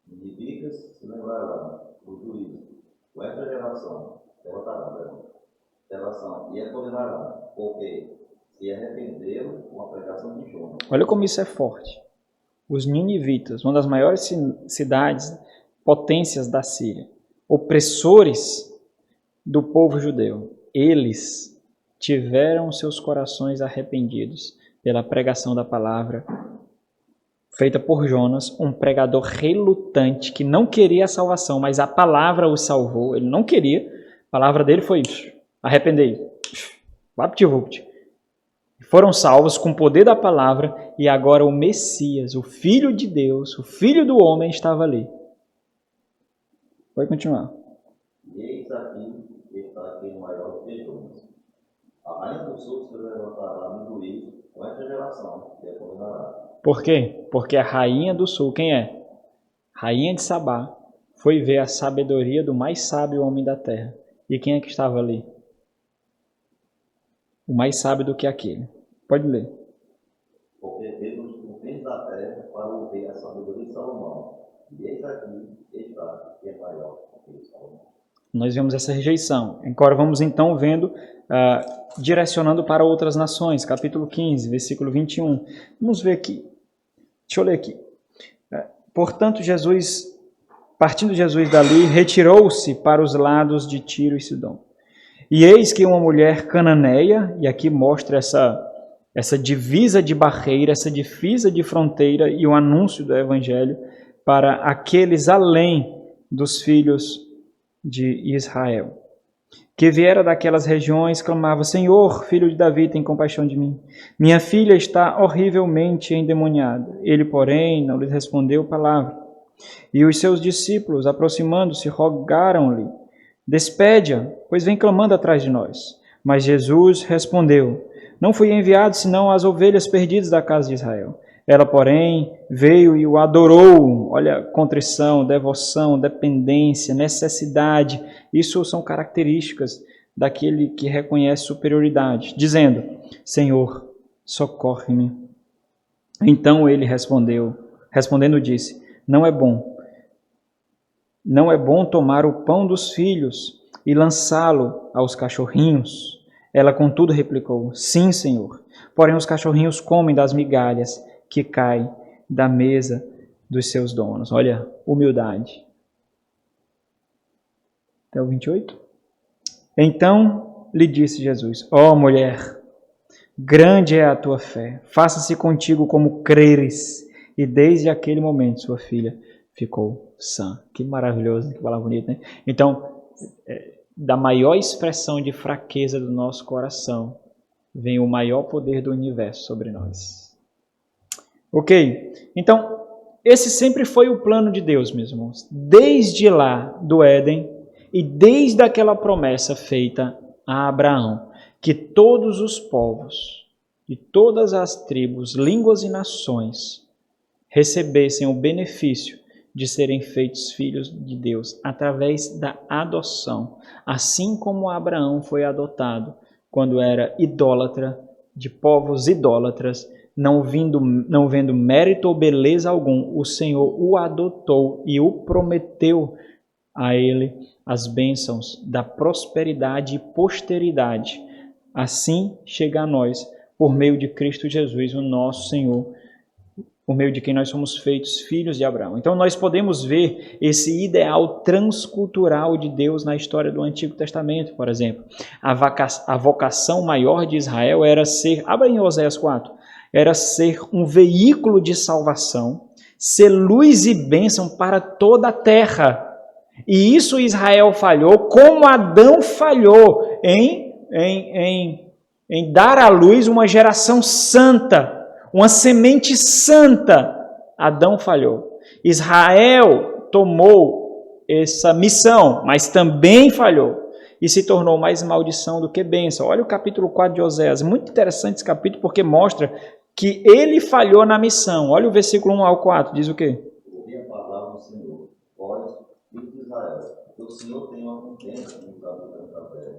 Ninivitas se lembrarão do juízo, com esta geração e a condenarão, porque se arrependeram com a pregação de Jonas. Olha como isso é forte. Os ninivitas, uma das maiores cidades, potências da Síria, opressores do povo judeu, eles tiveram seus corações arrependidos pela pregação da palavra feita por Jonas, um pregador relutante que não queria a salvação, mas a palavra o salvou. Ele não queria, a palavra dele foi isso: arrependei, vapt-vupt. Foram salvos com o poder da palavra e agora o Messias, o Filho de Deus, o Filho do homem estava ali. Pode continuar. E eis aqui está aqui o maior de Jonas. A rainha do sul se levantará no juízo com esta geração e a condenará. Por quê? Porque a rainha do sul, quem é? Rainha de Sabá, foi ver a sabedoria do mais sábio homem da terra. E quem é que estava ali? O mais sábio do que aquele. Pode ler. Porque Deus o fez da terra para ouvir a sabedoria de Salomão. E eis aqui está que é maior do que Salomão. Nós vemos essa rejeição. Agora vamos então vendo, direcionando para outras nações. Capítulo 15, versículo 21. Vamos ver aqui. Deixa eu ler aqui. Portanto, partindo Jesus dali, retirou-se para os lados de Tiro e Sidom. E eis que uma mulher cananeia, e aqui mostra essa divisa de barreira, essa divisa de fronteira e o anúncio do evangelho para aqueles além dos filhos de Israel. que viera daquelas regiões, clamava: Senhor, filho de Davi, tem compaixão de mim. Minha filha está horrivelmente endemoniada. Ele, porém, não lhes respondeu palavra. E os seus discípulos, aproximando-se, rogaram-lhe: Despede-a, pois vem clamando atrás de nós. Mas Jesus respondeu: Não fui enviado senão às ovelhas perdidas da casa de Israel. Ela, porém, veio e o adorou. Olha, contrição, devoção, dependência, necessidade. Isso são características daquele que reconhece superioridade, dizendo: Senhor, socorre-me. Então ele respondendo disse: Não é bom tomar o pão dos filhos e lançá-lo aos cachorrinhos. Ela, contudo, replicou: Sim, Senhor. Porém, os cachorrinhos comem das migalhas que caem da mesa dos seus donos. Olha, humildade. Até o 28. Então lhe disse Jesus: Ó mulher, grande é a tua fé. Faça-se contigo como creres. E desde aquele momento sua filha ficou sã. Que maravilhoso, que palavra bonita, né? Então, da maior expressão de fraqueza do nosso coração, vem o maior poder do universo sobre nós. Ok? Então, esse sempre foi o plano de Deus, meus irmãos. Desde lá do Éden e desde aquela promessa feita a Abraão, que todos os povos, de todas as tribos, línguas e nações recebessem o benefício de serem feitos filhos de Deus através da adoção, assim como Abraão foi adotado quando era idólatra, de povos idólatras, não vendo mérito ou beleza algum, o Senhor o adotou e o prometeu a ele as bênçãos da prosperidade e posteridade. Assim chega a nós, por meio de Cristo Jesus, o nosso Senhor, por meio de quem nós somos feitos filhos de Abraão. Então nós podemos ver esse ideal transcultural de Deus na história do Antigo Testamento, por exemplo. A vocação maior de Israel era ser, abra em Oséias 4, era ser um veículo de salvação, ser luz e bênção para toda a terra. E isso Israel falhou, como Adão falhou em dar à luz uma geração santa, uma semente santa. Adão falhou. Israel tomou essa missão, mas também falhou. E se tornou mais maldição do que bênção. Olha o capítulo 4 de Oséias. Muito interessante esse capítulo porque mostra que ele falhou na missão. Olha o versículo 1 ao 4. Diz o quê? Ouvi a palavra do Senhor, vós, filhos de Israel, que o Senhor tem uma contenda com os habitantes da terra.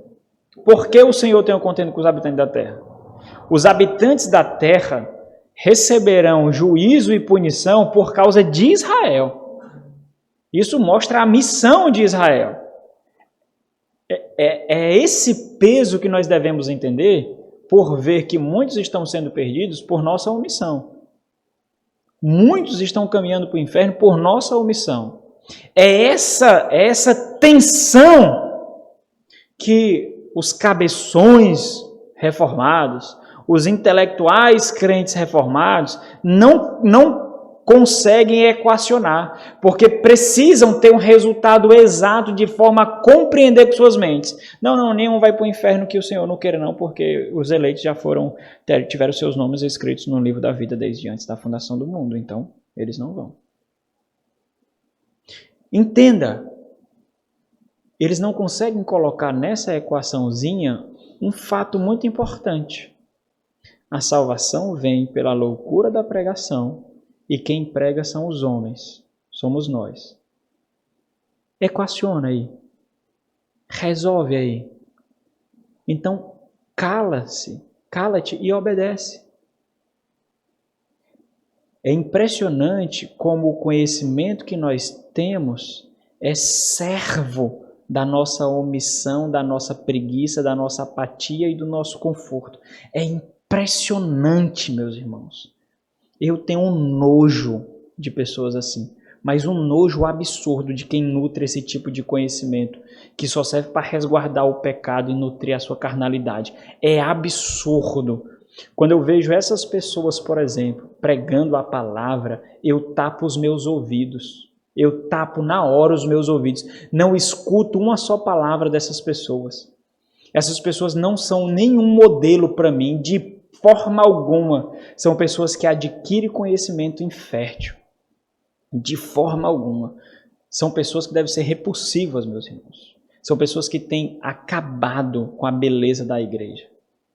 Por que o Senhor tem uma contenda com os habitantes da terra? Os habitantes da terra receberão juízo e punição por causa de Israel. Isso mostra a missão de Israel. É esse peso que nós devemos entender por ver que muitos estão sendo perdidos por nossa omissão. Muitos estão caminhando para o inferno por nossa omissão. É essa tensão que os cabeções reformados, os intelectuais crentes reformados não conseguem equacionar, porque precisam ter um resultado exato de forma a compreender com suas mentes. Não, nenhum vai para o inferno que o Senhor não queira não, porque os eleitos já tiveram seus nomes escritos no livro da vida desde antes da fundação do mundo, então eles não vão. Entenda, eles não conseguem colocar nessa equaçãozinha um fato muito importante. A salvação vem pela loucura da pregação e quem prega são os homens, somos nós. Equaciona aí, resolve aí. Então, cala-te e obedece. É impressionante como o conhecimento que nós temos é servo da nossa omissão, da nossa preguiça, da nossa apatia e do nosso conforto. É impressionante, meus irmãos. Eu tenho um nojo de pessoas assim, mas um nojo absurdo de quem nutre esse tipo de conhecimento, que só serve para resguardar o pecado e nutrir a sua carnalidade. É absurdo. Quando eu vejo essas pessoas, por exemplo, pregando a palavra, eu tapo os meus ouvidos. Eu tapo na hora os meus ouvidos. Não escuto uma só palavra dessas pessoas. Essas pessoas não são nenhum modelo para mim, de forma alguma. São pessoas que adquirem conhecimento infértil. De forma alguma. São pessoas que devem ser repulsivas, meus irmãos. São pessoas que têm acabado com a beleza da igreja.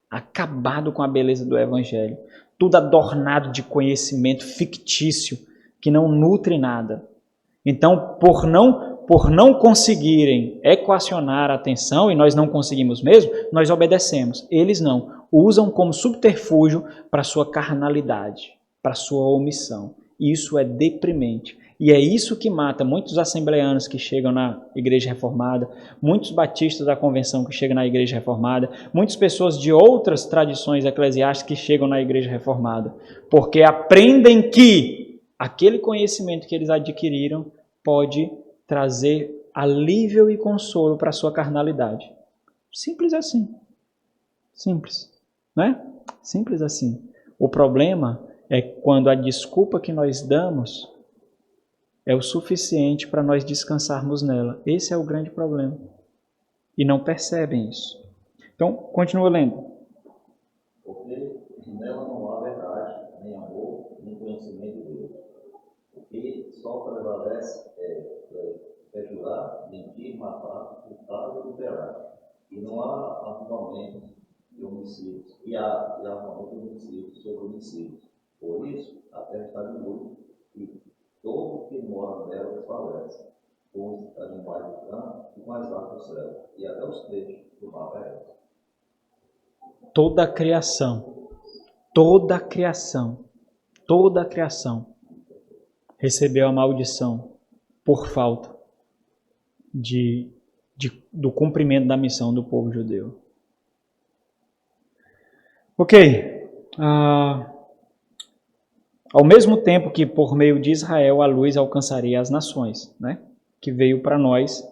Acabado com a beleza do evangelho. Tudo adornado de conhecimento fictício, que não nutre nada. Então, por não conseguirem equacionar a atenção, e nós não conseguimos mesmo, nós obedecemos. Eles não. Usam como subterfúgio para a sua carnalidade, para a sua omissão. Isso é deprimente. E é isso que mata muitos assembleanos que chegam na igreja reformada, muitos batistas da convenção que chegam na igreja reformada, muitas pessoas de outras tradições eclesiásticas que chegam na igreja reformada, porque aprendem que aquele conhecimento que eles adquiriram pode trazer alívio e consolo para a sua carnalidade. Simples assim. Simples. Não é? Simples assim. O problema é quando a desculpa que nós damos é o suficiente para nós descansarmos nela. Esse é o grande problema. E não percebem isso. Então, continua lendo. Porque nela não há verdade, nem amor, nem conhecimento de Deus. O que só prevalece é jurar, mentir, matar, furtar e adulterar. E não há arrumamento de homicídios. E há arrumamento de homicídios sobre homicídios. Por isso, a terra está de luto e todo que mora nela desfalece, com os animais do campo e com as aves do céu, e até os peixes do mar perece. Toda a criação recebeu a maldição por falta do cumprimento da missão do povo judeu. Ok. Ao mesmo tempo que por meio de Israel a luz alcançaria as nações, né? Que veio para nós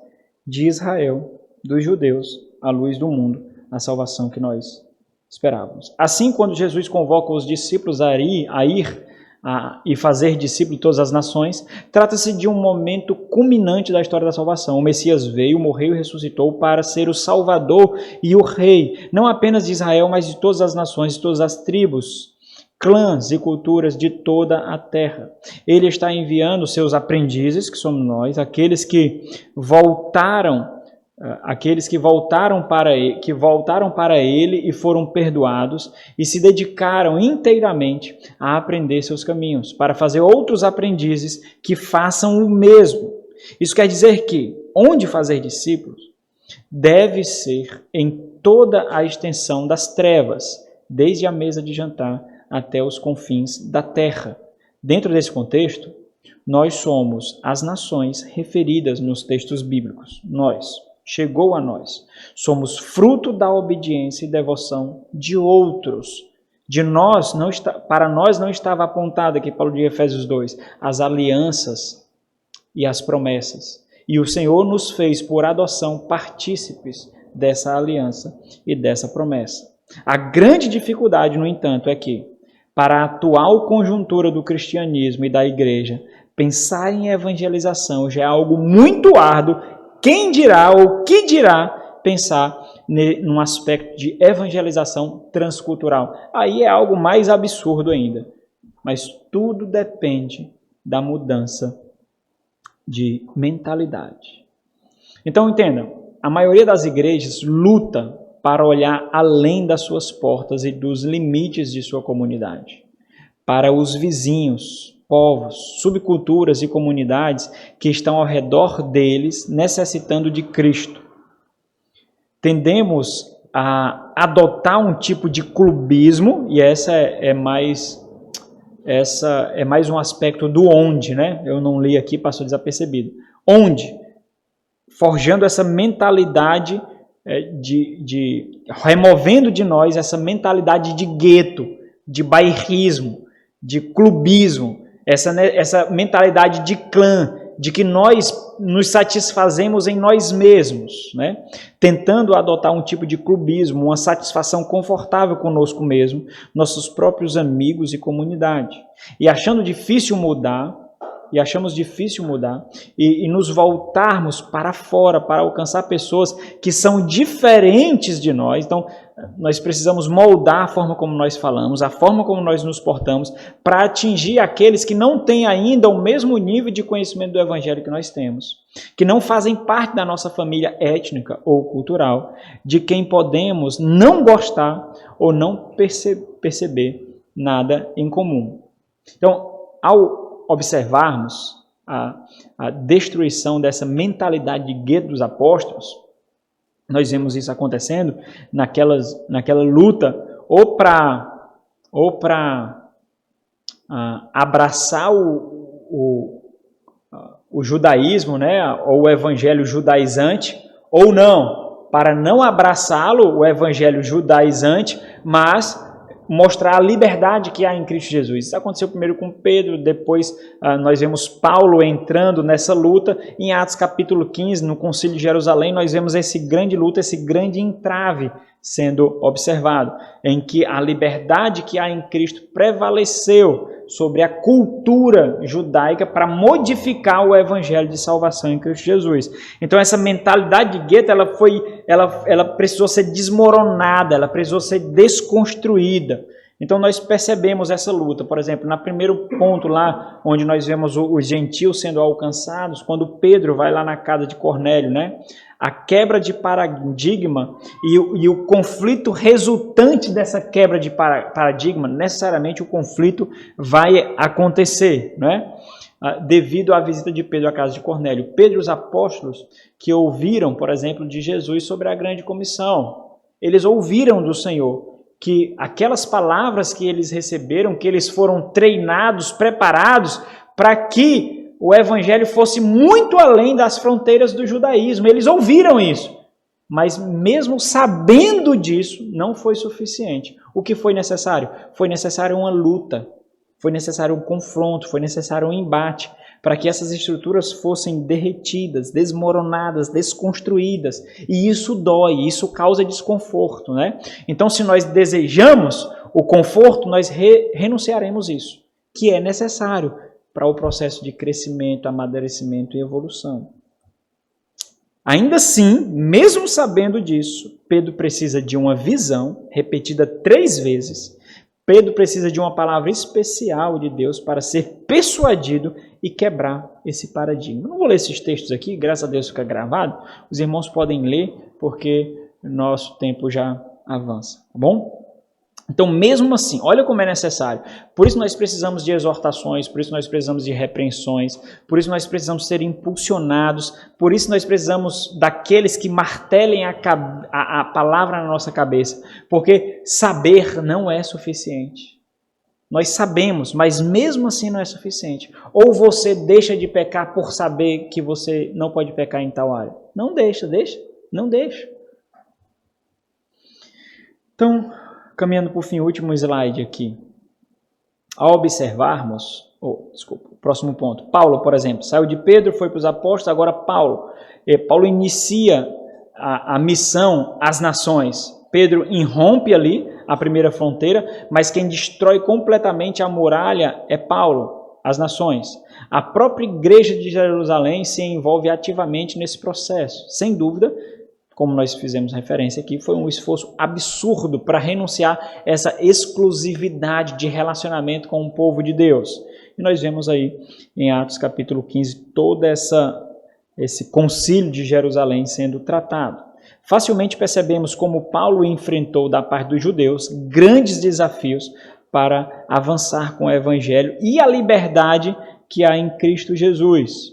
de Israel, dos judeus, a luz do mundo, a salvação que nós esperávamos. Assim, quando Jesus convoca os discípulos a ir e fazer discípulo de todas as nações, trata-se de um momento culminante da história da salvação. O Messias veio, morreu e ressuscitou para ser o Salvador e o Rei, não apenas de Israel, mas de todas as nações, de todas as tribos, clãs e culturas de toda a terra. Ele está enviando seus aprendizes, que somos nós, aqueles que voltaram para ele e foram perdoados e se dedicaram inteiramente a aprender seus caminhos, para fazer outros aprendizes que façam o mesmo. Isso quer dizer que, onde fazer discípulos, deve ser em toda a extensão das trevas, desde a mesa de jantar até os confins da terra. Dentro desse contexto, nós somos as nações referidas nos textos bíblicos. Chegou a nós. Somos fruto da obediência e devoção de outros. Para nós não estava apontado, aqui Paulo de Efésios 2, as alianças e as promessas. E o Senhor nos fez, por adoção, partícipes dessa aliança e dessa promessa. A grande dificuldade, no entanto, é que, para a atual conjuntura do cristianismo e da igreja, pensar em evangelização já é algo muito árduo. Quem dirá ou que dirá pensar num aspecto de evangelização transcultural? Aí é algo mais absurdo ainda. Mas tudo depende da mudança de mentalidade. Então entendam, a maioria das igrejas luta para olhar além das suas portas e dos limites de sua comunidade, para os vizinhos, povos, subculturas e comunidades que estão ao redor deles necessitando de Cristo. Tendemos a adotar um tipo de clubismo, e essa é mais um aspecto do onde, né? Eu não li aqui, passou desapercebido. Onde? Forjando essa mentalidade removendo de nós essa mentalidade de gueto, de bairrismo, de clubismo, essa mentalidade de clã, de que nós nos satisfazemos em nós mesmos, né? Tentando adotar um tipo de clubismo, uma satisfação confortável conosco mesmo, nossos próprios amigos e comunidade. E achando difícil mudar, e achamos difícil mudar, e nos voltarmos para fora para alcançar pessoas que são diferentes de nós. Então, nós precisamos moldar a forma como nós falamos, a forma como nós nos portamos, para atingir aqueles que não têm ainda o mesmo nível de conhecimento do Evangelho que nós temos, que não fazem parte da nossa família étnica ou cultural, de quem podemos não gostar ou não perceber nada em comum. Então, ao observarmos a destruição dessa mentalidade de gueto dos apóstolos, nós vemos isso acontecendo naquela luta ou para abraçar o judaísmo, né, ou o evangelho judaizante, ou não, para não abraçá-lo, o evangelho judaizante, mas mostrar a liberdade que há em Cristo Jesus. Isso aconteceu primeiro com Pedro, depois nós vemos Paulo entrando nessa luta. Em Atos capítulo 15, no Concílio de Jerusalém, nós vemos esse grande luta, esse grande entrave sendo observado, em que a liberdade que há em Cristo prevaleceu sobre a cultura judaica para modificar o evangelho de salvação em Cristo Jesus. Então essa mentalidade de gueto, ela precisou ser desmoronada, ela precisou ser desconstruída. Então nós percebemos essa luta, por exemplo, no primeiro ponto lá, onde nós vemos os gentios sendo alcançados, quando Pedro vai lá na casa de Cornélio, né? A quebra de paradigma e o conflito resultante dessa quebra de paradigma, necessariamente o conflito vai acontecer, né? Devido à visita de Pedro à casa de Cornélio. Pedro e os apóstolos que ouviram, por exemplo, de Jesus sobre a grande comissão, eles ouviram do Senhor que aquelas palavras que eles receberam, que eles foram treinados, preparados para que o evangelho fosse muito além das fronteiras do judaísmo. Eles ouviram isso, mas mesmo sabendo disso, não foi suficiente. O que foi necessário? Foi necessário uma luta, foi necessário um confronto, foi necessário um embate, para que essas estruturas fossem derretidas, desmoronadas, desconstruídas. E isso dói, isso causa desconforto, né? Então, se nós desejamos o conforto, nós renunciaremos isso, que é necessário para o processo de crescimento, amadurecimento e evolução. Ainda assim, mesmo sabendo disso, Pedro precisa de uma visão, repetida 3 vezes. Pedro precisa de uma palavra especial de Deus para ser persuadido e quebrar esse paradigma. Não vou ler esses textos aqui, graças a Deus fica gravado. Os irmãos podem ler, porque nosso tempo já avança, tá bom? Então, mesmo assim, olha como é necessário. Por isso nós precisamos de exortações, por isso nós precisamos de repreensões, por isso nós precisamos ser impulsionados, por isso nós precisamos daqueles que martelem a palavra na nossa cabeça, porque saber não é suficiente. Nós sabemos, mas mesmo assim não é suficiente. Ou você deixa de pecar por saber que você não pode pecar em tal área. Não deixa. Então, caminhando para o fim, último slide aqui. Ao observarmos, próximo ponto. Paulo, por exemplo, saiu de Pedro, foi para os apóstolos, agora Paulo. Paulo inicia a missão às nações. Pedro irrompe ali a primeira fronteira, mas quem destrói completamente a muralha é Paulo, as nações. A própria igreja de Jerusalém se envolve ativamente nesse processo. Sem dúvida, como nós fizemos referência aqui, foi um esforço absurdo para renunciar essa exclusividade de relacionamento com o povo de Deus. E nós vemos aí em Atos capítulo 15 todo esse concílio de Jerusalém sendo tratado. Facilmente percebemos como Paulo enfrentou da parte dos judeus grandes desafios para avançar com o evangelho e a liberdade que há em Cristo Jesus.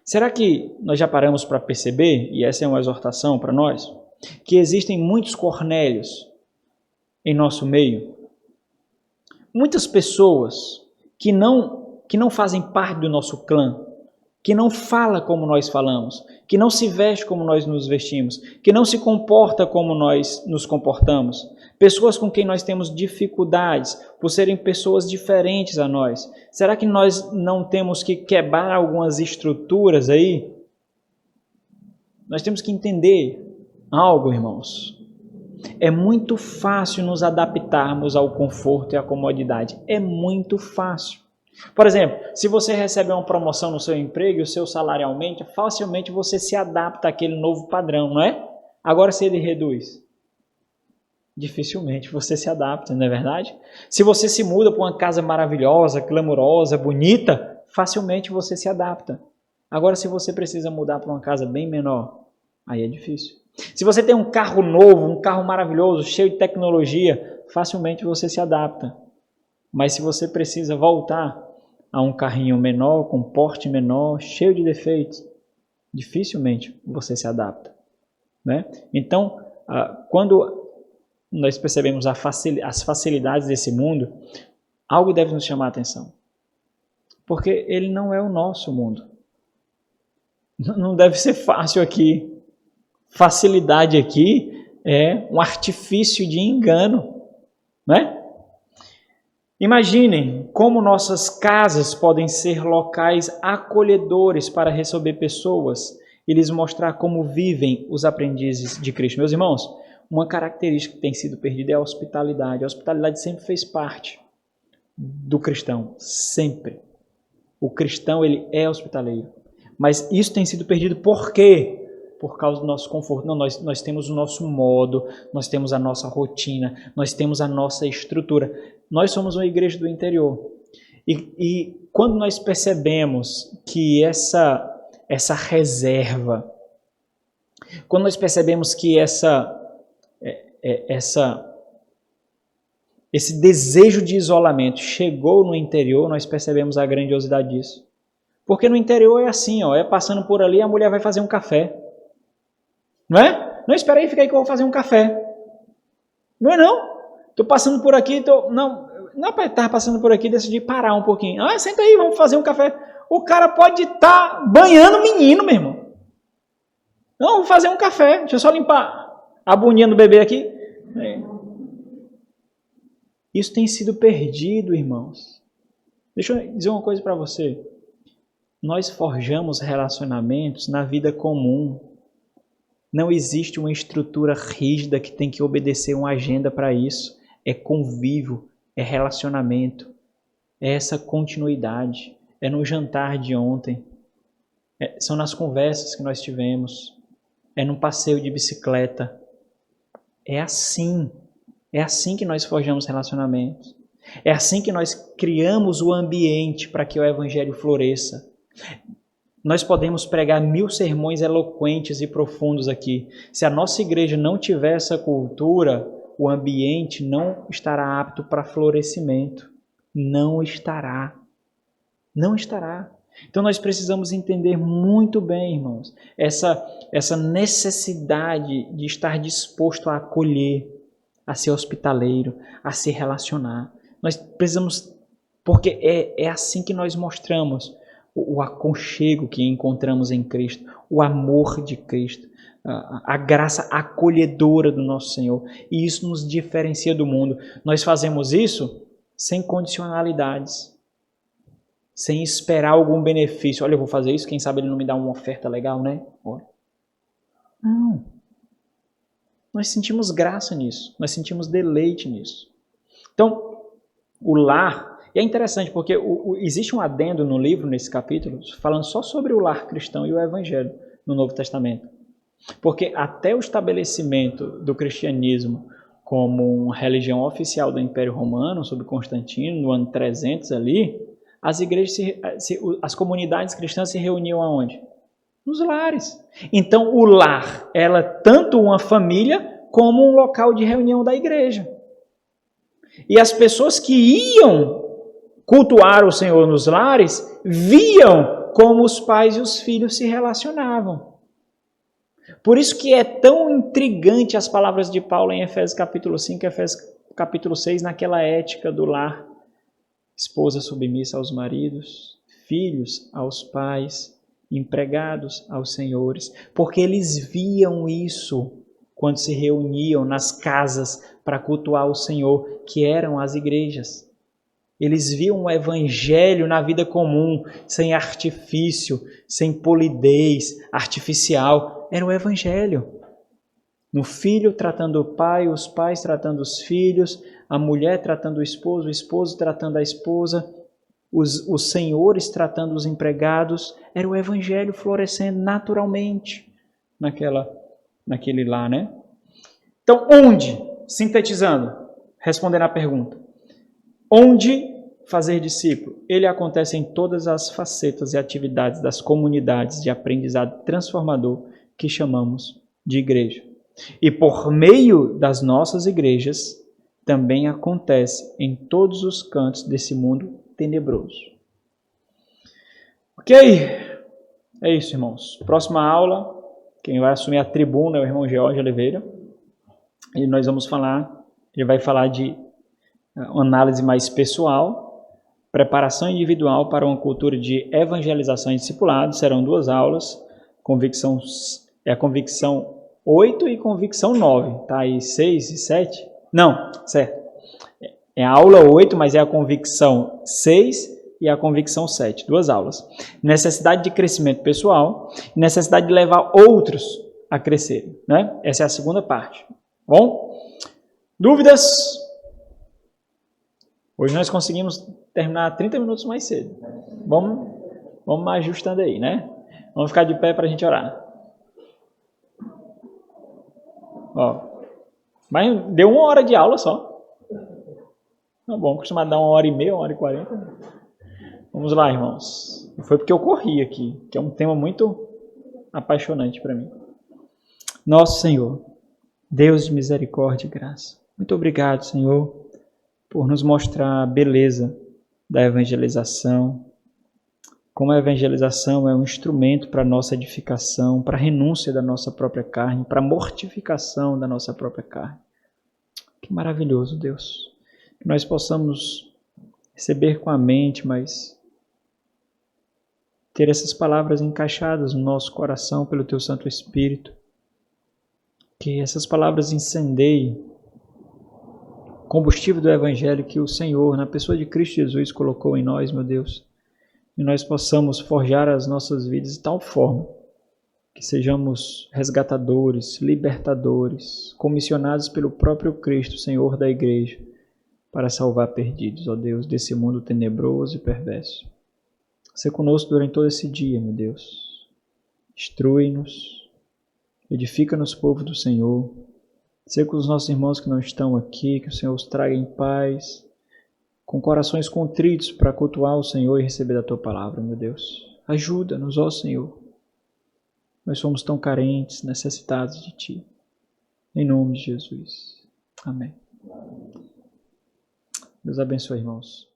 Será que nós já paramos para perceber, e essa é uma exortação para nós, que existem muitos Cornélios em nosso meio? Muitas pessoas que não fazem parte do nosso clã, que não fala como nós falamos, que não se veste como nós nos vestimos, que não se comporta como nós nos comportamos. Pessoas com quem nós temos dificuldades por serem pessoas diferentes a nós. Será que nós não temos que quebrar algumas estruturas aí? Nós temos que entender algo, irmãos. É muito fácil nos adaptarmos ao conforto e à comodidade. É muito fácil. Por exemplo, se você recebe uma promoção no seu emprego e o seu salário aumenta, facilmente você se adapta àquele novo padrão, não é? Agora, se ele reduz, dificilmente você se adapta, não é verdade? Se você se muda para uma casa maravilhosa, clamorosa, bonita, facilmente você se adapta. Agora, se você precisa mudar para uma casa bem menor, aí é difícil. Se você tem um carro novo, um carro maravilhoso, cheio de tecnologia, facilmente você se adapta. Mas se você precisa voltar a um carrinho menor, com porte menor, cheio de defeitos, dificilmente você se adapta, né? Então, quando nós percebemos as facilidades desse mundo, algo deve nos chamar a atenção. Porque ele não é o nosso mundo. Não deve ser fácil aqui. Facilidade aqui é um artifício de engano, né? Imaginem como nossas casas podem ser locais acolhedores para receber pessoas e lhes mostrar como vivem os aprendizes de Cristo. Meus irmãos, uma característica que tem sido perdida é a hospitalidade. A hospitalidade sempre fez parte do cristão, sempre. O cristão, ele é hospitaleiro. Mas isso tem sido perdido por quê? Por causa do nosso conforto. Não, nós temos o nosso modo, nós temos a nossa rotina, nós temos a nossa estrutura. Nós somos uma igreja do interior. E quando nós percebemos que essa reserva, quando nós percebemos que esse desejo de isolamento chegou no interior, nós percebemos a grandiosidade disso. Porque no interior é assim, ó, é passando por ali, a mulher vai fazer um café. Não é? Não, espera aí, fica aí que eu vou fazer um café. Não é não? Estou passando por aqui, não, estava passando por aqui, decidi parar um pouquinho. Ah, senta aí, vamos fazer um café. O cara pode estar banhando o menino, meu irmão. Não, vou fazer um café, deixa eu só limpar a bundinha do bebê aqui. Isso tem sido perdido, irmãos. Deixa eu dizer uma coisa para você. Nós forjamos relacionamentos na vida comum. Não existe uma estrutura rígida que tem que obedecer uma agenda para isso. É convívio, é relacionamento, é essa continuidade, é no jantar de ontem, são nas conversas que nós tivemos, é num passeio de bicicleta. É assim que nós forjamos relacionamentos. É assim que nós criamos o ambiente para que o evangelho floresça. Nós podemos pregar 1000 sermões eloquentes e profundos aqui. Se a nossa igreja não tiver essa cultura, o ambiente não estará apto para florescimento. Não estará. Não estará. Então nós precisamos entender muito bem, irmãos, essa necessidade de estar disposto a acolher, a ser hospitaleiro, a se relacionar. Nós precisamos, porque é assim que nós mostramos o aconchego que encontramos em Cristo, o amor de Cristo, a graça acolhedora do nosso Senhor. E isso nos diferencia do mundo. Nós fazemos isso sem condicionalidades, sem esperar algum benefício. Olha, eu vou fazer isso, quem sabe ele não me dá uma oferta legal, né? Não. Nós sentimos graça nisso, nós sentimos deleite nisso. Então, o lar, e é interessante porque existe um adendo no livro, nesse capítulo, falando só sobre o lar cristão e o evangelho no Novo Testamento. Porque até o estabelecimento do cristianismo como uma religião oficial do Império Romano, sob Constantino, no ano 300 ali, as igrejas, as comunidades cristãs se reuniam aonde? Nos lares. Então, o lar era tanto uma família como um local de reunião da igreja. E as pessoas que iam cultuar o Senhor nos lares viam como os pais e os filhos se relacionavam. Por isso que é tão intrigante as palavras de Paulo em Efésios capítulo 5 e Efésios capítulo 6, naquela ética do lar. Esposa submissa aos maridos, filhos aos pais, empregados aos senhores, porque eles viam isso quando se reuniam nas casas para cultuar o Senhor, que eram as igrejas. Eles viam o evangelho na vida comum, sem artifício, sem polidez artificial. Era o evangelho. No filho tratando o pai, os pais tratando os filhos, a mulher tratando o esposo tratando a esposa. os senhores tratando os empregados, era o evangelho florescendo naturalmente naquele lá, né? Então, onde, sintetizando, respondendo à pergunta, onde fazer discípulo? Ele acontece em todas as facetas e atividades das comunidades de aprendizado transformador que chamamos de igreja. E por meio das nossas igrejas, também acontece em todos os cantos desse mundo tenebroso. Ok? É isso, irmãos. Próxima aula, quem vai assumir a tribuna é o irmão George Oliveira. E nós vamos falar, ele vai falar de uma análise mais pessoal, preparação individual para uma cultura de evangelização e discipulado. Serão 2 aulas, a convicção 8 e convicção 9. Tá aí 6 e 7? Não, certo. É a aula 8, mas é a convicção 6 e a convicção 7. 2 aulas. Necessidade de crescimento pessoal, necessidade de levar outros a crescerem, né? Essa é a segunda parte. Bom? Dúvidas? Hoje nós conseguimos terminar 30 minutos mais cedo. Vamos ajustando aí, né? Vamos ficar de pé para a gente orar. Ó, mas deu 1 hora de aula só. Tá bom, costuma dar 1h30, 1h40. Vamos lá, irmãos. Foi porque eu corri aqui, que é um tema muito apaixonante para mim. Nosso Senhor, Deus de misericórdia e graça, muito obrigado, Senhor, por nos mostrar a beleza da evangelização, como a evangelização é um instrumento para a nossa edificação, para a renúncia da nossa própria carne, para a mortificação da nossa própria carne. Que maravilhoso, Deus. Que nós possamos receber com a mente, mas ter essas palavras encaixadas no nosso coração pelo Teu Santo Espírito. Que essas palavras incendeiem o combustível do Evangelho que o Senhor, na pessoa de Cristo Jesus, colocou em nós, meu Deus. E nós possamos forjar as nossas vidas de tal forma que sejamos resgatadores, libertadores, comissionados pelo próprio Cristo, Senhor da Igreja, para salvar perdidos, ó Deus, desse mundo tenebroso e perverso. Seja conosco durante todo esse dia, meu Deus. Instrui-nos, edifica-nos, povo do Senhor. Seja com os nossos irmãos que não estão aqui, que o Senhor os traga em paz, com corações contritos para cultuar o Senhor e receber da Tua palavra, meu Deus. Ajuda-nos, ó Senhor. Nós somos tão carentes, necessitados de Ti. Em nome de Jesus. Amém. Deus abençoe, irmãos.